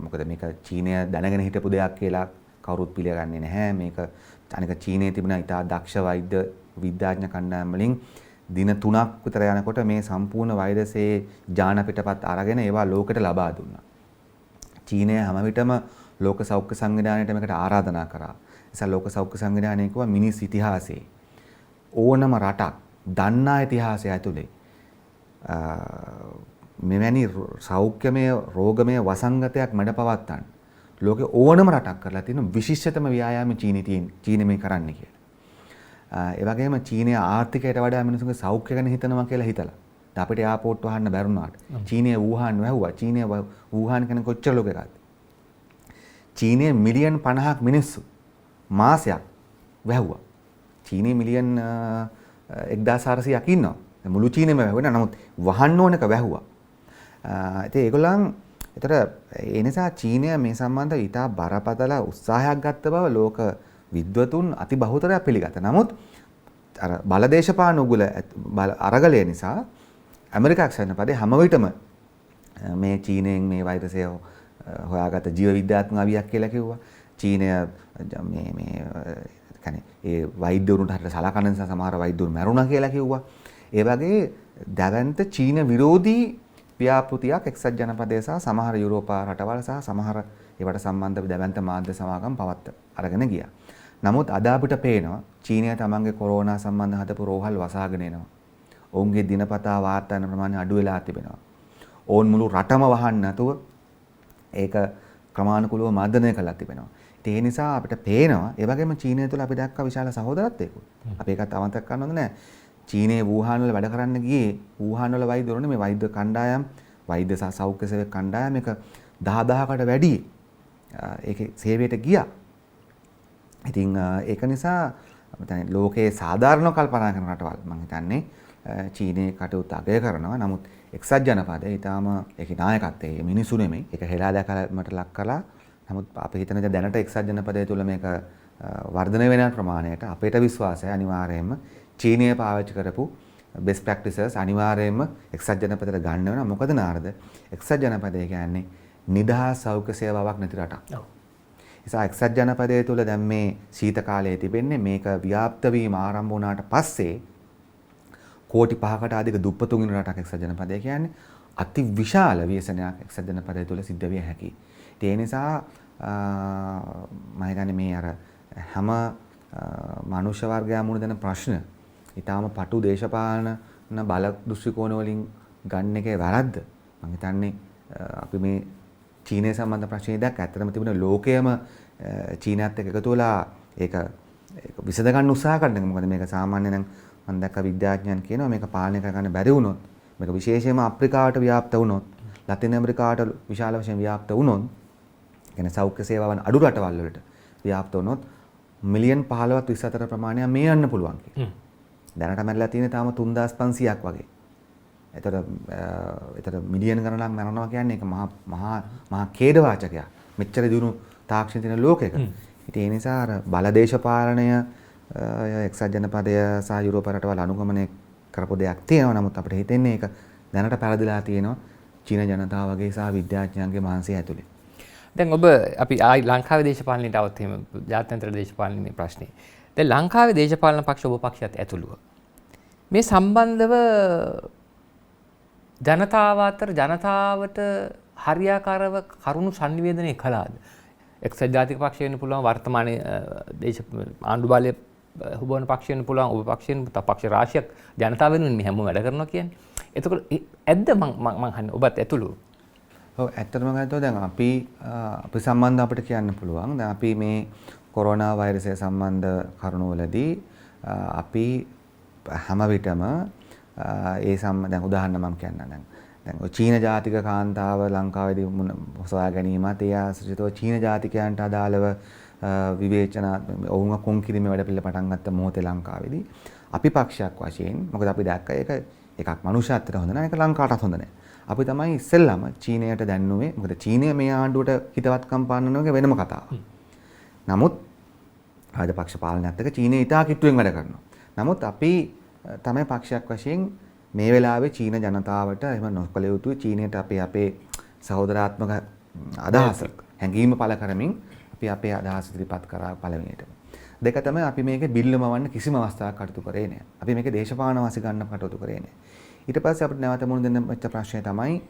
මොකද මේක චීනය දැනගෙන හිටපු දෙයක් කියලා කවුරුත් පිළිගන්නේ නැහැ. මේක අනික චීනයේ තිබුණ ඉතා දක්ෂ වෛද්‍ය විද්‍යාඥ කණ්ඩායම් වලින් දින 3ක් විතර යනකොට මේ සම්පූර්ණ වෛරසයේ ජාන පිටපත් අරගෙන ඒවා ලෝකෙට ලබා දුන්නා. චීනය හැම විටම ලෝක සෞඛ්‍ය සංවිධානයට මේකට ආරාධනා කරා. නිසා ලෝක සෞඛ්‍ය සංවිධානය කිව්වා මිනිස් ඉතිහාසයේ ඕනම රටක් දන්නා ඉතිහාසය ඇතුලේ මෙවැනි සෞඛ්‍යමය රෝගමය වසංගතයක් මැඩපවත්තන්න ලෝකේ ඕනම රටක් කරලා තියෙන විශිෂ්ටතම ව්‍යායාම චීනෙ මේ කරන්නේ කියලා. ඒ වගේම චීනයේ ආර්ථිකයට වඩා මිනිසුන්ගේ සෞඛ්‍ය ගැන හිතනවා කියලා හිතලා. අපිට එයාපෝට් වහන්න බැරුණාට චීනයේ වුහාන් වැහුවා. චීනයේ වුහාන් කෙනෙක් කොච්චර ලෝක එකක්ද? චීනයේ මිලියන් 50ක් මිනිස්සු මාසයක් වැහුවා. චීනයේ මිලියන් 1400ක් ඉන්නවා. මුළු චීනෙම වැහුවා. නමුත් වහන්න ඕනක වැහුවා. ඉතින් ඒගොල්ලන් ඒතර ඒ නිසා චීනය මේ සම්බන්ධව ඉතා බරපතල උත්සාහයක් ගත්ත බව ලෝක විද්වතුන් අති බහුතරයක් පිළිගත්තා. නමුත් අර බලදේශපාලන උගුල අරගලය නිසා ඇමරිකා එක්සත් ජනපදයේ හැම විටම මේ චීනයෙන් මේ වෛරසය හොයාගත්ත ජීව විද්‍යාත්මක අවියක් කියලා කිව්වා. චීනය මේ කියන්නේ ඒ වෛද්‍යවරුන්ට හරියට සලකන නිසා සමහර වෛද්‍යවරු මැරුණා කියලා කිව්වා. ඒ වගේ දැවැන්ත චීන විරෝධී ව්‍යාපෘතියක් එක්සත් ජනපදයේ සහ සමහර යුරෝපා රටවල් සහ සමහර ඒවට සම්බන්ධ දැවැන්ත මාධ්‍ය සමාගම් පවත් අරගෙන ගියා. නමුත් අද අපිට පේනවා චීනය තමන්ගේ කොරෝනා සම්බන්ධ හදපු රෝහල් වසාගෙන එනවා. ඔවුන්ගේ දිනපතා වාර්තා කරන ප්‍රමාණය අඩු වෙලා තිබෙනවා. ඔවුන් මුළු රටම වහන්න නැතුව ඒක ක්‍රමානුකූලව මර්ධනය කළා තිබෙනවා. ඒ නිසා අපිට පේනවා ඒ වගේම චීනය තුළ අපි දැක්ක විශාල සහෝදරත්වයකුත්. අපි ඒකත් අමතක කරන්න හොඳ නැහැ. චීනයේ වුහාන් වල වැඩ කරන්න ගියේ වුහාන් වල වෛද්‍යවරුනේ මේ වෛද්‍ය කණ්ඩායම් වෛද්‍ය සහ සෞඛ්‍ය සේවක කණ්ඩායම් එක 10000කට වැඩි ඒකේ සේවයට ගියා. ඉතින් ඒක නිසා මම ලෝකයේ සාධාරණ කල්පනා කරන රටවල් මම හිතන්නේ චීනයේ කටයුතු අගය කරනවා. නමුත් එක්සත් ජනපදයේ ඊටාම ඒකේ නායකත්වයේ මිනිසු නෙමෙයි. ඒක හෙලා දැකීමට ලක් කළා. නමුත් අපි හිතන දැනට එක්සත් ජනපදයේ තුල මේක වර්ධනය වෙන ප්‍රමාණයට අපේට විශ්වාසය අනිවාර්යයෙන්ම චීනය පාවිච්චි කරපු best practices අනිවාර්යයෙන්ම එක්සත් ජනපදයට ගන්න වෙනවා. මොකද නාරද එක්සත් ජනපදය කියන්නේ නිදහස් සෞඛ්‍ය සේවාවක් නැති රටක්. නිසා එක්සත් ජනපදයේ තුල දැන් මේ ශීත කාලයේ තිබෙන්නේ මේක ව්‍යාප්ත වීම ආරම්භ වුණාට පස්සේ කෝටි 5කට අධික දුප්පතුන් ඉන්න රටක් එක්සත් ජනපදය කියන්නේ අති විශාල ව්‍යසනයක් එක්සත් ජනපදයේ තුල සිද්ධ විය හැකියි. ඒ නිසා මම හිතන්නේ මේ අර හැම මනුෂ්‍ය වර්ගයා මුණ දෙන ප්‍රශ්න ඊටාම පටු දේශපාලන බල දෘෂ්ටිකෝණ වලින් ගන්න එකේ වැරද්ද. මම හිතන්නේ අපි මේ චීනය සම්බන්ධ ප්‍රශ්නේ දැක්ක ඇත්තටම තිබුණ ලෝකයේම චීනයත් එක්ක එකතු වෙලා ඒක විසඳ ගන්න උත්සාහ කරනවා. මොකද මේක සාමාන්‍යයෙන් නම් මම දැක්ක විද්‍යාඥයන් කියනවා මේක පාලනය කරගන්න බැරි වුණොත් මේක විශේෂයෙන්ම අප්‍රිකාවට ව්‍යාප්ත වුණොත් ලතින් ඇමරිකාවට විශාල වශයෙන් ව්‍යාප්ත වුණොත් කියන්නේ සෞඛ්‍ය සේවාවන් අඩු රටවල් වලට ව්‍යාප්ත වුණොත් මිලියන් 15ත් 24 ප්‍රමාණයක් මේ යන්න පුළුවන් කියලා. දැනට මැරලා තියෙන තාම 3500ක් වගේ. ඒතර මිලියන ගණනක් මරනවා කියන්නේ ඒක මහා ඛේදවාචකයක්. මෙච්චර දිනු තාක්ෂණ තියෙන ලෝකයක. ඉතින් ඒ නිසා අර බලදේශපාලනය එක්සත් ජනපදය සහ යුරෝපා රටවල් අනුගමනය කරපු දෙයක් තියෙනවා. නමුත් අපිට හිතෙන්නේ ඒක දැනට පෙරදිලා තියෙනවා චීන ජනතාවගේ සහ විද්‍යාඥයන්ගේ මහන්සිය ඇතුලේ. දැන් ඔබ අපි ආයි ලංකාවේ දේශපාලනයට આવත් එහෙම ජාත්‍යන්තර දේශපාලනයේ ප්‍රශ්නේ. දැන් ලංකාවේ දේශපාලන පක්ෂ ඔබ පක්ෂයත් ඇතුළුව මේ සම්බන්ධව ජනතාව අතර ජනතාවට හරියාකාරව කරුණු sannivedanaya කළාද? එක්සත් ජාතික පක්ෂය වෙන්න පුළුවන් වර්තමානයේ ආණ්ඩු බලය හුබවන පක්ෂය වෙන්න පුළුවන් ඔබ පක්ෂයෙන් පක්ෂ රාශියක් ජනතාව වෙනුවෙන් මේ හැමෝම වැඩ කරනවා කියන්නේ. එතකොට ඇද්ද මං අහන්නේ ඔබත් ඇතුළු? ඔව් ඇත්තටම ගත්තොත් දැන් අපි සම්බන්ධ අපිට කියන්න පුළුවන්. දැන් අපි මේ කොරෝනා වෛරසය සම්බන්ධ කරුණවලදී අපි හැම විටම දැන් උදාහරණ මම කියන්නම්. දැන් ඔය චීන ජාතික කාන්තාව ලංකාවේදී හොයා ගැනීමත් ඒ ආශ්‍රිතව චීන ජාතිකයන්ට අදාළව විවේචන ඔවුන්ව කොන් කිරීමේ වැඩ පිළිවෙල පටන් ගත්ත මොහොතේ ලංකාවේදී අපි පක්ෂයක් වශයෙන් මොකද අපි දැක්ක එකක් මනුෂ්‍යත්වයට හොඳ නැහැ ඒක ලංකාවටත් හොඳ නැහැ. අපි තමයි ඉස්සෙල්ලාම චීනයට දැන්නුවේ මොකද චීනය මේ ආණ්ඩුවට හිතවත්කම් පාන්නන එක වෙනම කතාවක්. නමුත් රාජපක්ෂ පාලනයත් එක්ක චීනය ඉතා කිට්ටුවෙන් වැඩ කරනවා. නමුත් අපි තමයි පක්ෂයක් වශයෙන් මේ වෙලාවේ චීන ජනතාවට එහෙම නොකළ යුතුයි චීනයට අපේ සහෝදරාත්මක අදහස හැඟීම පළ කරමින් අපි අපේ අදහස් ඉදිරිපත් කරා පළවෙනියටම. දෙක තමයි අපි මේකේ බිල්ලම වන්න කිසිම අවස්ථාවක් කටයුතු කරේ නැහැ. අපි මේකේ දේශපාලන වාසි ගන්න කටයුතු කරේ නැහැ. ඊට පස්සේ අපිට නැවත මුණ දෙන්න වෙච්ච ප්‍රශ්නය තමයි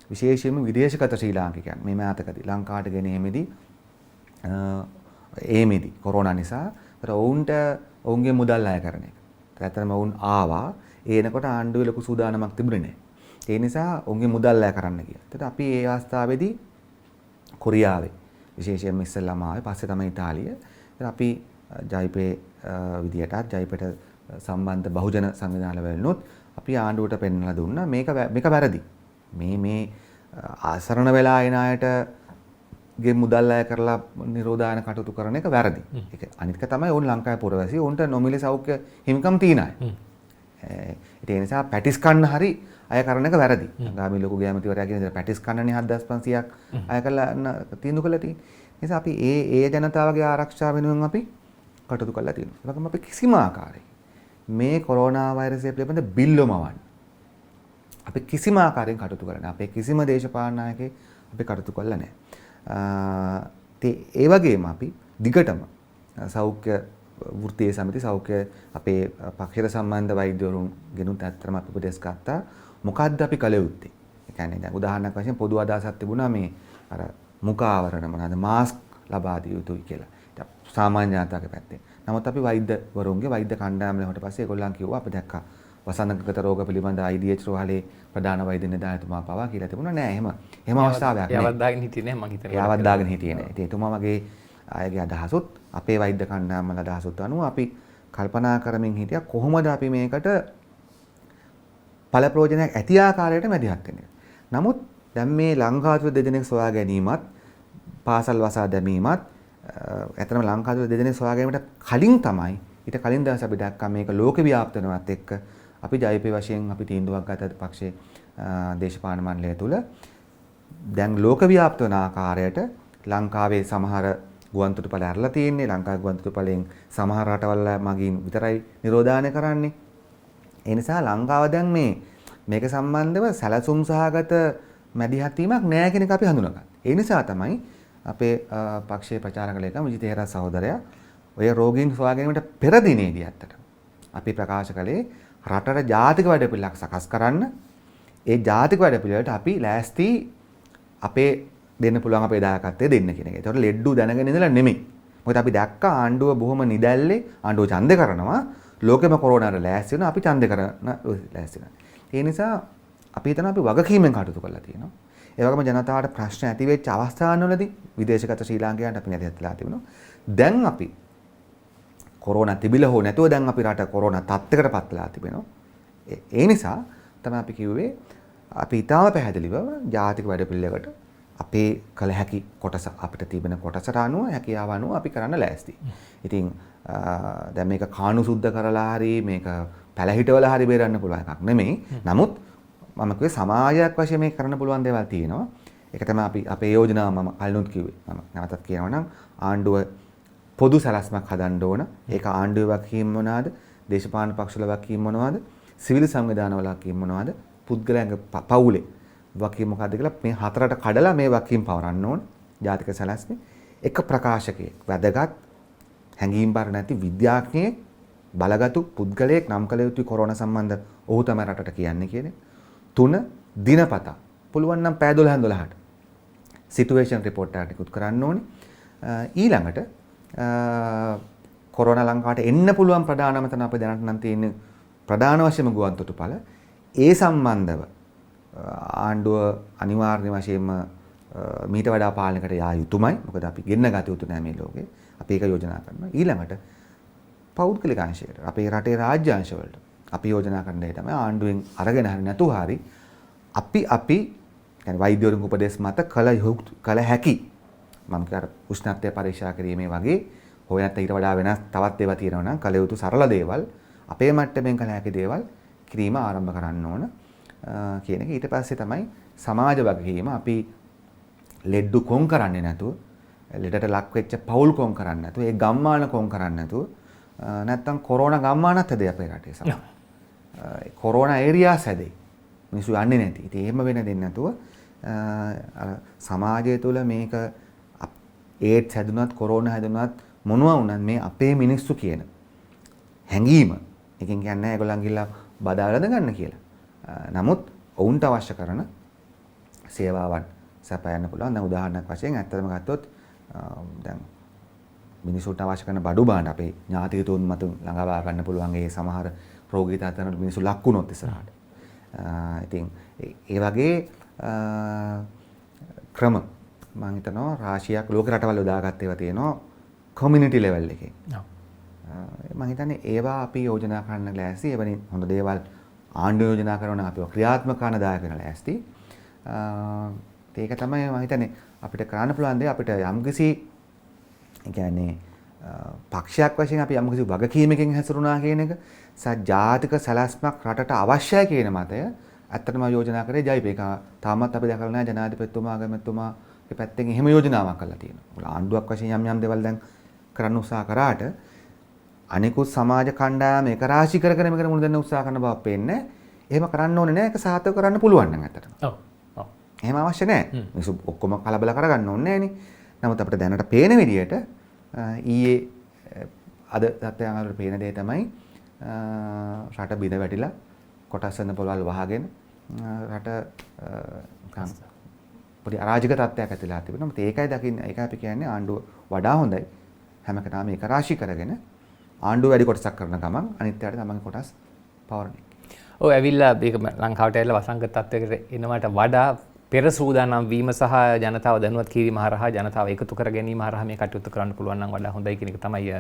විශේෂයෙන්ම විදේශගත ශ්‍රී ලාංකිකයන් මේ මෑතකදී ලංකාවට ගෙනීමේදී ඒමේදී කොරෝනා නිසා ඔවුන්ගේ මුදල් අය කරන එක. ඇත්තටම ඔවුන් ආවා එනකොට ආණ්ඩුවේ ලොකු සූදානමක් තිබුණේ නැහැ. ඒ නිසා ඔවුන්ගේ මුදල් අය කරන්න ගියා. ඒත් අපි ඒ අවස්ථාවේදී කොරියාවේ විශේෂයෙන්ම ඉස්සෙල්ලාම ආවේ පස්සේ තමයි ඉතාලිය. අපි ජයිපේ විදියටත් ජයිපට සම්බන්ධ බහුජන සංවිධාන වලනොත් අපි ආණ්ඩුවට පෙන්වලා දුන්නා මේක වැරදි. මේ ආසරණ වෙලා එන අයට ගේ මුදල් අය කරලා නිරෝධායන කටයුතු කරන එක වැරදි. ඒක අනිත් එක තමයි ඕන් ලංකාවේ පුරවැසි ඕන්ට නොමිලේ සෞඛ්‍ය හිමිකම් තියන අය. ඒ නිසා පැටිස් කන්න හරි අය කරන එක වැරදි. ගාමි ලොකු ගෑමතිවරයා කියන දේ පැටිස් කන්නනේ 7500ක් අය කරලා තීන්දුව කළා තියෙන්නේ. නිසා අපි ඒ ජනතාවගේ ආරක්ෂාව වෙනුවෙන් අපි කටයුතු කළා තියෙනවා. ඒ වගේම අපි කිසිම ආකාරයකින් මේ කොරෝනා වෛරසය පිළිබඳ බිල්ලොමවන්න අපි කිසිම ආකාරයෙන් කටයුතු කරන්නේ අපේ කිසිම දේශපාලන නායකයෙක් අපි කටයුතු කළා නැහැ. ඒ වගේම අපි දිගටම සෞඛ්‍ය වෘත්තීය සමිති සෞඛ්‍ය අපේ පක්ෂයට සම්බන්ධ වෛද්‍යවරුන් ගෙනුත් ඇත්තටම අපි උපදෙස් ගත්තා. මොකද්ද අපි කළ යුත්තේ? ඒ කියන්නේ දැන් උදාහරණයක් වශයෙන් පොදු අදහසක් තිබුණා මේ අර මුඛ ආවරණ මොනවාද මාස්ක් ලබා දිය යුතුයි කියලා. සාමාන්‍ය ජනතාවගේ පැත්තෙන්. නමුත් අපි වෛද්‍යවරුන්ගේ වෛද්‍ය කණ්ඩායම ලෙවට පස්සේ ඒගොල්ලන් කිව්වා අපි දැක්කා වසංගත රෝග පිළිබඳ IDH රෝහලේ ප්‍රධාන වෛද්‍ය නිලධාරිතුමා පවා කියලා තිබුණා නෑ එහෙම අවස්ථාවක් නෑ. යාවත් දාගෙන හිටියේ නෑ මං හිතන්නේ. යාවත් දාගෙන හිටියේ නෑ. ඉතින් එතුමා වගේ අයගේ අදහසොත් අපේ වෛද්‍ය කණ්ඩායම් වල අදහසොත් අනුව අපි කල්පනා කරමින් හිටියා කොහොමද අපි මේකට පළ ප්‍රයෝජනයක් ඇති ආකාරයට මැදිහත් වෙන්නේ. නමුත් දැන් මේ ලංකාවේ දෙදෙනෙක් සොයා ගැනීමත් පාසල් වසා දැමීමත් ඇත්තටම ලංකාවේ දෙදෙනෙක් සොයා ගැනීමට කලින් තමයි ඊට කලින් දවස් අපි දැක්කා මේක ලෝක ව්‍යාප්ත වෙනවත් එක්ක අපි ජයිපේ වශයෙන් අපි තීන්දුවක් ගත්ත පක්ෂයේ දේශපාලන මණ්ඩලය තුල දැන් ලෝක ව්‍යාප්ත වන ආකාරයට ලංකාවේ සමහර ගුවන්තොටුපළ ඇරලා තියෙන්නේ ලංකාවේ ගුවන්තොටුපළෙන් සමහර රටවල් මගින් විතරයි නිරෝධායන කරන්නේ. ඒ නිසා ලංකාව දැන් මේක සම්බන්ධව සැලසුම් සහගත මැදිහත් වීමක් නැහැ කියන එක අපි හඳුනගත්තා. ඒ නිසා තමයි අපේ පක්ෂයේ ප්‍රචාරක ලේකම් විජිත හේරත් සහෝදරයා ඔය රෝගීන් සොයා ගැනීමට පෙර දිනේදී ඇත්තට අපි ප්‍රකාශ කළේ රටට ජාතික වැඩපිළිවෙලක් සකස් කරන්න. ඒ ජාතික වැඩපිළිවෙලට අපි ලෑස්ති අපේ දෙන්න පුළුවන් අපේ දායකත්වය දෙන්න කියන එක. ඒතකොට ලෙඩ්ඩු දැනගෙන ඉඳලා නෙමෙයි. මොකද අපි දැක්කා ආණ්ඩුව බොහොම නිදැල්ලේ ආණ්ඩුව ඡන්ද කරනවා. ලෝකෙම කොරෝනාට ලෑස්ති වෙනවා අපි ඡන්ද කරන ලෑස්ති වෙනවා. ඒ නිසා අපි හිතන අපි වගකීමෙන් කටයුතු කරලා තියෙනවා. ඒ වගේම ජනතාවට ප්‍රශ්න ඇති වෙච්ච අවස්ථාවවලදී විදේශගත ශ්‍රී ලාංකිකයන්ට අපි නැතිලා තිබුණා. දැන් අපි කොරෝනා තිබිලා හෝ නැතුව දැන් අපි රට කොරෝනා තත්ත්වයකට පත්ලා තිබෙනවා. ඒ නිසා තමයි අපි කිව්වේ අපි ඊටාම පැහැදිලිව ජාතික වැඩපිළිවෙලකට අපේ කල හැකි කොටස අපිට තිබෙන කොටසට අනුව හැකියාව අනුව අපි කරන්න ලෑස්ති. ඉතින් දැන් මේක කාණු සුද්ධ කරලා හරි මේක පැලහිටවල හරි බේරන්න පුළුවන් එකක් නෙමෙයි. නමුත් මම කිව්වේ සමාජයක් වශයෙන් මේක කරන්න පුළුවන් දේවල් තියෙනවා. ඒක තමයි අපි අපේ යෝජනාව මම කලිනුත් කිව්වේ. මම නැවතත් කියනවා නම් ආණ්ඩුව පොදු සැලැස්මක් හදන්න ඕන. ඒක ආණ්ඩුවේ වගකීම් මොනවාද? දේශපාලන පක්ෂවල වගකීම් මොනවාද? සිවිල් සංවිධානවල වගකීම් මොනවාද? පුද්ගලයන්ගේ පවුලේ වගකීම් මොකද්ද කියලා මේ හතරට කඩලා මේ වගකීම් පවරන්න ඕන. ජාතික සැලැස්මේ එක ප්‍රකාශකයෙක් වැදගත් හැඟීම් බර නැති විද්‍යාඥයෙක් බලගතු පුද්ගලයෙක් නම් කළ යුතුයි කොරෝනා සම්බන්ධ ඔහු තමයි රටට කියන්නේ කියන්නේ. 3 දිනපතා පුළුවන් නම් පැය 12ට සිටුේෂන් රිපෝට් එකක් නිකුත් කරන්න ඕනේ. ඊළඟට කොරෝනා ලංකාවට එන්න පුළුවන් ප්‍රධානම තැන අපේ දැනට නම් තියෙන ප්‍රධාන වශයෙන්ම ගුවන්තොටුපළ ඒ සම්බන්ධව ආණ්ඩුව අනිවාර්ය වශයෙන්ම මීට වඩා පාලනයකට යා යුතුමයි. මොකද අපි ගෙන්න ගත යුතු නැහැ මේ ලෝකේ. අපි ඒක යෝජනා කරනවා. ඊළඟට පෞද්ගලික අංශයකට අපේ රටේ රාජ්‍ය අංශවලට අපි යෝජනා කරන දේ තමයි ආණ්ඩුවෙන් අරගෙන හරි නැතුව හරි අපි يعني වෛද්‍යවරුන්ගේ උපදෙස් මත කළ හැකි මම කියර උෂ්ණත්වය පරීක්ෂා කිරීමේ වගේ හොය නැත්නම් ඊට වඩා වෙනස් තවත් ඒවා තියෙනවා නම් කළ යුතු සරල දේවල් අපේ මට්ටමින් කළ හැකි දේවල් කිරීම ආරම්භ කරන්න ඕන කියන එක. ඊට පස්සේ තමයි සමාජ වගකීම අපි ලෙඩ්ඩු කොන් කරන්නේ නැතුව ලෙඩට ලක් වෙච්ච පවුල් කොන් කරන්නේ නැතුව ඒ ගම්මාන කොන් කරන්නේ නැතුව නැත්තම් කොරෝනා ගම්මානත් හැදේ අපේ රටේ සමහර. කොරෝනා ඒරියාස් හැදේ. මිනිස්සු යන්නේ නැති. ඉතින් එහෙම වෙන දෙන්නේ නැතුව සමාජය තුළ මේක ඒඩ්ස් හැදුනත් කොරෝනා හැදුනත් මොනවා වුණත් මේ අපේ මිනිස්සු කියන හැඟීම එකකින් කියන්නේ ඒගොල්ලන් ගිහලා බදාලද ගන්න කියලා. නමුත් ඔවුන්ට අවශ්‍ය කරන සේවාවන් සපයන්න පුළුවන්. දැන් උදාහරණයක් වශයෙන් ඇත්තටම ගත්තොත් දැන් මිනිසුන්ට අවශ්‍ය කරන බඩු බාණ්ඩ අපේ ඥාතිතුන් මත ළඟවා ගන්න පුළුවන් ඒ සමහර රෝගී තත්ත්වවල මිනිස්සු ලක් වුණොත් ඉස්සරහට. ඉතින් ඒ වගේ ක්‍රම මම හිතනවා රාශියක් ලෝක රටවල් යොදාගත්ත ඒවා තියෙනවා කමියුනිටි ලෙවල් එකේ. මම හිතන්නේ ඒවා අපි යෝජනා කරන්න ලෑස්ති. එවැනි හොඳ දේවල් ආණ්ඩුව යෝජනා කරනවා අපිව ක්‍රියාත්මක කරන දායක වෙන ලෑස්ති. ඒක තමයි මම හිතන්නේ අපිට කරන්න පුළුවන් දේ. අපිට යම්කිසි කියන්නේ පක්ෂයක් වශයෙන් අපි යම්කිසි වගකීමකින් හැසිරුණා කියන එක ජාතික සැලැස්මක් රටට අවශ්‍යයි කියන මතය ඇත්තටම යෝජනා කරේ ජයිප්. තාමත් අපි දැකලා නැහැ ජනාධිපතිතුමා ගමතුමාගේ පැත්තෙන් එහෙම යෝජනාවක් කරලා තියෙනවා. ආණ්ඩුවක් වශයෙන් යම් දේවල් දැන් කරන්න උත්සාහ කරාට අනිකුත් සමාජ කණ්ඩායම එක රාශි කරගෙන මේකට මුණ දෙන්න උත්සාහ කරන බව පේන්නේ. එහෙම කරන්න ඕනේ නැහැ. ඒක සාර්ථක කරන්න පුළුවන් නම් ඇත්තටම. ඔව්. ඔව්. එහෙම අවශ්‍ය නැහැ. මිනිස්සු ඔක්කොම කලබල කරගන්න ඕනේ නැහනේ. නමුත් අපිට දැනට පේන විදියට ඊයේ අද තත්ත්වයන් වල පේන දේ තමයි රට බිඳ වැටිලා කොටස් වෙන පොළවල් වහගෙන රට පොඩි අරාජික තත්ත්වයක් ඇතිලා තිබෙනවා. මොකද ඒකයි දකින්න ඒකයි අපි කියන්නේ ආණ්ඩුව වඩා හොඳයි. හැම කෙනාම ඒක රාශී කරගෙන ආණ්ඩුව වැඩි කොටසක් කරන ගමන් අනිත් යාට තමන්ගේ කොටස් පවරන්නේ. ඔව් ඇවිල්ලා මේක ලංකාවට ඇවිල්ලා වසංගත තත්ත්වයකට එනවට වඩා පෙර සූදානම් වීම සහ ජනතාව දැනුවත් කිරීම හරහා ජනතාව එකතු කර ගැනීම හරහා මේ කටයුතු කරන්න පුළුවන් නම් වඩා හොඳයි කියන එක තමයි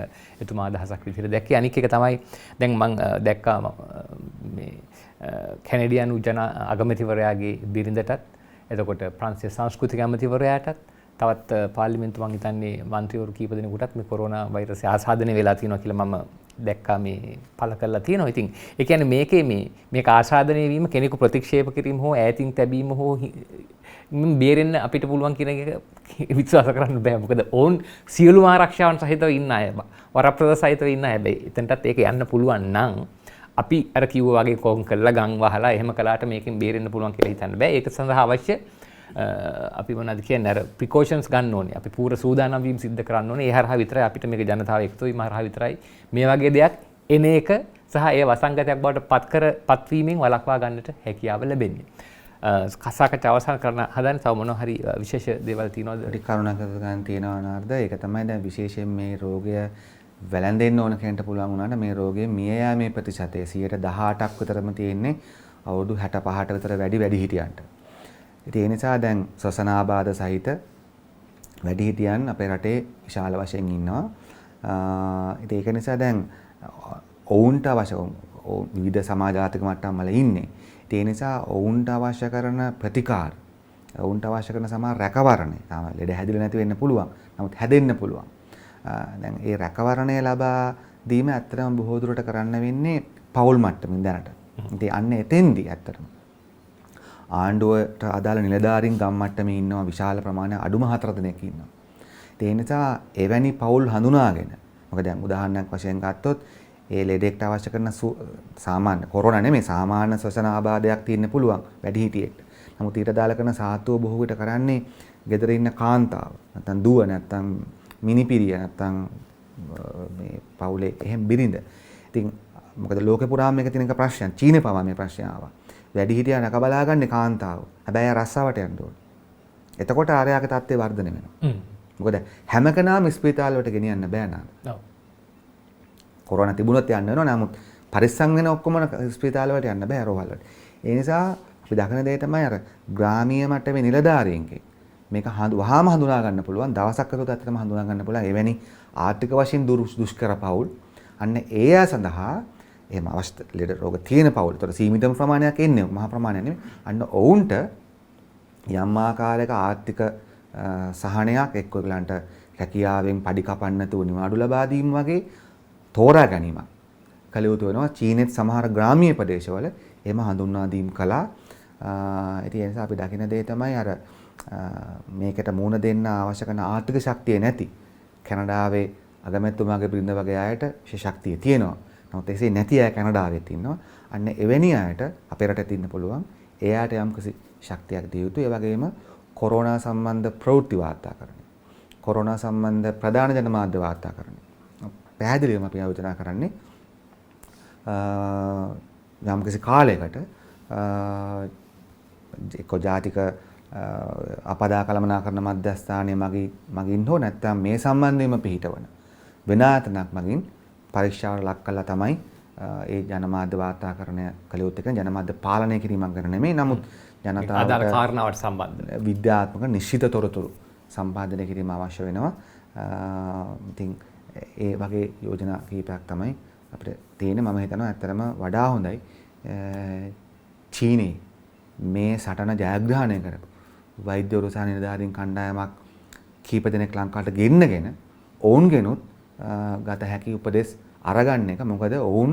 එතුමා අදහසක් විදිහට දැක්කේ. අනික එක තමයි දැන් මම දැක්කා මේ කැනඩියානු ජන අගමැතිවරයාගේ බිරිඳටත් එතකොට ප්‍රංශීය සංස්කෘතික අගමැතිවරයාටත් තවත් පාර්ලිමේන්තු මං හිතන්නේ මන්ත්‍රීවරු කීප දෙනෙකුටත් මේ කොරෝනා වෛරසය ආසාදනය වෙලා තියෙනවා කියලා මම දැක්කා මේ පළ කරලා තියෙනවා. ඉතින් ඒ කියන්නේ මේකේ මේක ආසාදනය වීම කෙනෙකු ප්‍රතික්ෂේප කිරීම හෝ ඈතින් තැබීම හෝ බේරෙන්න අපිට පුළුවන් කියන එක විශ්වාස කරන්න බෑ. මොකද ඕන් සියලුම ආරක්ෂාවන් සහිතව ඉන්න අය වරප්‍රද සහිතව ඉන්න අය. හැබැයි එතනටත් ඒක යන්න පුළුවන් නම් අපි අර කිව්වා වගේ කොම් කරලා ගම් වහලා එහෙම කළාට මේකෙන් බේරෙන්න පුළුවන් කියලා හිතන්න බෑ. ඒක සඳහා අවශ්‍ය අපි මොනවද කියන්නේ අර ප්‍රිකෝෂන්ස් ගන්න ඕනේ. අපි පූර්ව සූදානම් වීම සිද්ධ කරන්න ඕනේ. ඒ හරහා විතරයි අපිට මේක ජනතාව එකතු වීම හරහා විතරයි මේ වගේ දෙයක් එන එක සහ ඒ වසංගතයක් බවට පත්වීමෙන් වළක්වා ගන්නට හැකියාව ලැබෙන්නේ. කසාකච්ඡා අවසන් කරන හදන තව මොනවා හරි විශේෂ දේවල් තියෙනවද? ටික කරුණක් ගන්න තියෙනවා නාර්ද. ඒක තමයි දැන් විශේෂයෙන් මේ රෝගය වැළඳෙන්න ඕන කෙනෙක්ට පුළුවන් වුණාට මේ රෝගයේ මිය යාමේ ප්‍රතිශතය 18%ක් විතරම තියෙන්නේ අවුරුදු 65ට විතර වැඩි හිටියන්ට. ඉතින් ඒ නිසා දැන් ශ්වසන ආබාධ සහිත වැඩිහිටියන් අපේ රටේ විශාල වශයෙන් ඉන්නවා. ඉතින් ඒක නිසා දැන් ඔවුන්ට අවශ්‍ය විවිධ සමාජාතික මට්ටම් වල ඉන්නේ. ඉතින් ඒ නිසා ඔවුන්ට අවශ්‍ය කරන ප්‍රතිකාර, ඔවුන්ට අවශ්‍ය කරන සමහර රැකවරණය, තමයි ලෙඩ හැදිලා නැති වෙන්න පුළුවන්. නමුත් හැදෙන්න පුළුවන්. දැන් ඒ රැකවරණය ලබා දීම ඇත්තටම බොහෝ දුරට කරන්න වෙන්නේ පෞල් මට්ටමින් දැනට. ඉතින් අන්න එතෙන්දී ඇත්තටම ආණ්ඩුවට අදාළ නිලධාරීන් ගම් මට්ටමේ ඉන්නවා විශාල ප්‍රමාණයක් අඩුම 4 දෙනෙක් ඉන්නවා. ඒ නිසා එවැනි පවුල් හඳුනාගෙන මොකද දැන් උදාහරණයක් වශයෙන් ගත්තොත් ඒ ලෙඩෙක්ට අවශ්‍ය කරන සාමාන්‍ය කොරෝනා නෙමෙයි සාමාන්‍ය ශ්වසන ආබාධයක් තියෙන්න පුළුවන් වැඩිහිටියෙක්ට. නමුත් ඊට දාලා කරන සාහතුව බොහෝ විට කරන්නේ ගෙදර ඉන්න කාන්තාව නැත්නම් දුව නැත්නම් මිනිපිරිය නැත්නම් මේ පවුලේ එහෙම බිරිඳ. ඉතින් මොකද ලෝකේ පුරාම මේක තියෙන එක ප්‍රශ්නයක්. චීනේ පවා මේ ප්‍රශ්නය ආවා. වැඩිහිටියා නැක බලාගන්නේ කාන්තාව. හැබැයි ආ රස්සාවට යන්න ඕනේ. එතකොට ආර්යාගේ තත්ත්වය වර්ධනය වෙනවා. මොකද හැම කෙනාම ස්පිතාල වලට ගෙනියන්න බෑ නාද. ඔව්. කොරෝනා තිබුණොත් යන්න වෙනවා. නමුත් පරිස්සම් වෙන ඔක්කොම ස්පිතාල වලට යන්න බෑ රෝහල් වලට. ඒ නිසා අපි දකින දේ තමයි අර ග්‍රාමීය මට්ටමේ නිලධාරීන්ගේ මේක වහාම හඳුනා ගන්න පුළුවන් දවසක් අතොත් ඇත්තටම හඳුනා ගන්න පුළුවන් එවැනි ආර්ථික වශයෙන් දුෂ්කර පවුල් අන්න ඒ අය සඳහා එහෙම අවශ්‍ය ලෙඩ රෝග තියෙන පවුල්. ඒතර සීමිතම ප්‍රමාණයක් එන්නේ මහා ප්‍රමාණයක් නෙමෙයි. අන්න ඔවුන්ට යම් ආකාරයක ආර්ථික සහනයක් එක්ක ඒගොල්ලන්ට රැකියාවෙන් පඩි කපන්න නැතුව නිවාඩු ලබා දීම වගේ තෝරා ගැනීමක් කළ යුතු වෙනවා. චීනෙත් සමහර ග්‍රාමීය ප්‍රදේශවල එහෙම හඳුන්වා දීම් කළා. ඉතින් ඒ නිසා අපි දකින දේ තමයි අර මේකට මුහුණ දෙන්න අවශ්‍ය කරන ආර්ථික ශක්තිය නැති කැනඩාවේ අගමැතිතුමාගේ බිරිඳ වගේ අයට විශේෂ ශක්තිය තියෙනවා. නමුත් එසේ නැති අය කැනඩාවෙත් ඉන්නවා. අන්න එවැනි අයට අපේ රටේ ඉන්න පුළුවන්. ඒ අයට යම්කිසි ශක්තියක් දිය යුතුයි. ඒ වගේම කොරෝනා සම්බන්ධ ප්‍රවෘත්ති වාර්තාකරණය. කොරෝනා සම්බන්ධ ප්‍රධාන ජනමාධ්‍ය වාර්තාකරණය. පැහැදිලිවම අපි ආයෝජනා කරන්නේ යම්කිසි කාලයකට එක්ක ජාතික අපදා කළමනාකරන මධ්‍යස්ථානය මගින් හෝ නැත්නම් මේ සම්බන්ධයෙන්ම පිහිටවන වෙන ආයතනයක් මගින් පරීක්ෂාවට ලක් කළා තමයි ඒ ජනමාධ්‍ය වාර්තාකරණය කළ යුත්තේ. කියන ජනමාධ්‍ය පාලනය කිරීමක් කරන නෙමෙයි. නමුත් ජනතාවට ආදාළ කාරණාවට සම්බන්ධ විද්‍යාත්මක නිශ්චිත තොරතුරු සම්පාදනය කිරීම අවශ්‍ය වෙනවා. ඉතින් ඒ වගේ යෝජනා කීපයක් තමයි අපිට තියෙන්නේ. මම හිතනවා ඇත්තටම වඩා හොඳයි චීනයේ මේ සටන ජයග්‍රහණය කරපු වෛද්‍යවරු සහ නිලධාරීන් කණ්ඩායමක් කීප දෙනෙක් ලංකාවට ගෙන්නගෙන ඔවුන්ගෙනුත් ගත හැකි උපදෙස් අරගන්න එක. මොකද ඔවුන්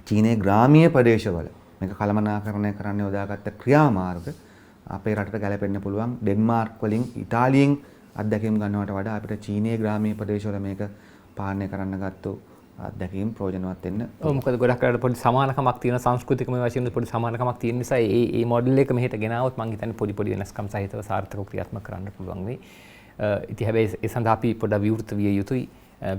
චීනයේ ග්‍රාමීය ප්‍රදේශවල මේක කළමනාකරණය කරන්න යොදාගත්ත ක්‍රියාමාර්ග අපේ රටට ගැලපෙන්න පුළුවන්. ඩෙන්මාර්ක් වලින් ඉතාලියෙන් අත්දැකීම් ගන්නවට වඩා අපිට චීනයේ ග්‍රාමීය ප්‍රදේශවල මේක පාලනය කරන්න ගත්තු අත්දැකීම් ප්‍රයෝජනවත් වෙන්න. ඔව් මොකද ගොඩක් අයට පොඩි සමානකමක් තියෙන සංස්කෘතිකමය වශයෙන් පොඩි සමානකමක් තියෙන නිසා මේ මොඩල් එක මෙහෙට ගෙනාවොත් මම හිතන්නේ පොඩි වෙනස්කම් සහිතව සාර්ථකව ක්‍රියාත්මක කරන්න පුළුවන් වෙයි. ඉතින් හැබැයි ඒ සඳහා අපි පොඩ්ඩක් විවෘත විය යුතුයි.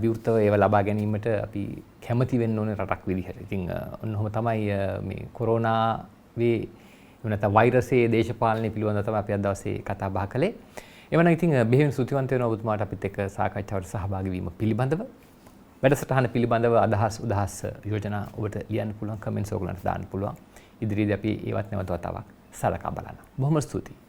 විවෘතව ඒව ලබා ගැනීමට අපි කැමති වෙන්න ඕනේ රටක් විදිහට. ඉතින් ඔන්නෝම තමයි මේ කොරෝනාවේ වෙනත වෛරසයේ දේශපාලනය පිළිබඳව තමයි අපි අද දවසේ කතා බහ කළේ. එවනම් ඉතින් බෙහෙවින් ස්තුතිවන්ත වෙනවා ඔබතුමාට අපිත් එක්ක සාකච්ඡාවට සහභාගී වීම පිළිබඳව. වැඩසටහන පිළිබඳව අදහස් උදහස් යෝජනා ඔබට ලියන්න පුළුවන්, කමෙන්ට්ස් ඔයගලන්ට දාන්න පුළුවන්. ඉදිරියේදී අපි ඒවත් නැවත වතාවක් සලකා බලන්න. බොහොම ස්තුතියි.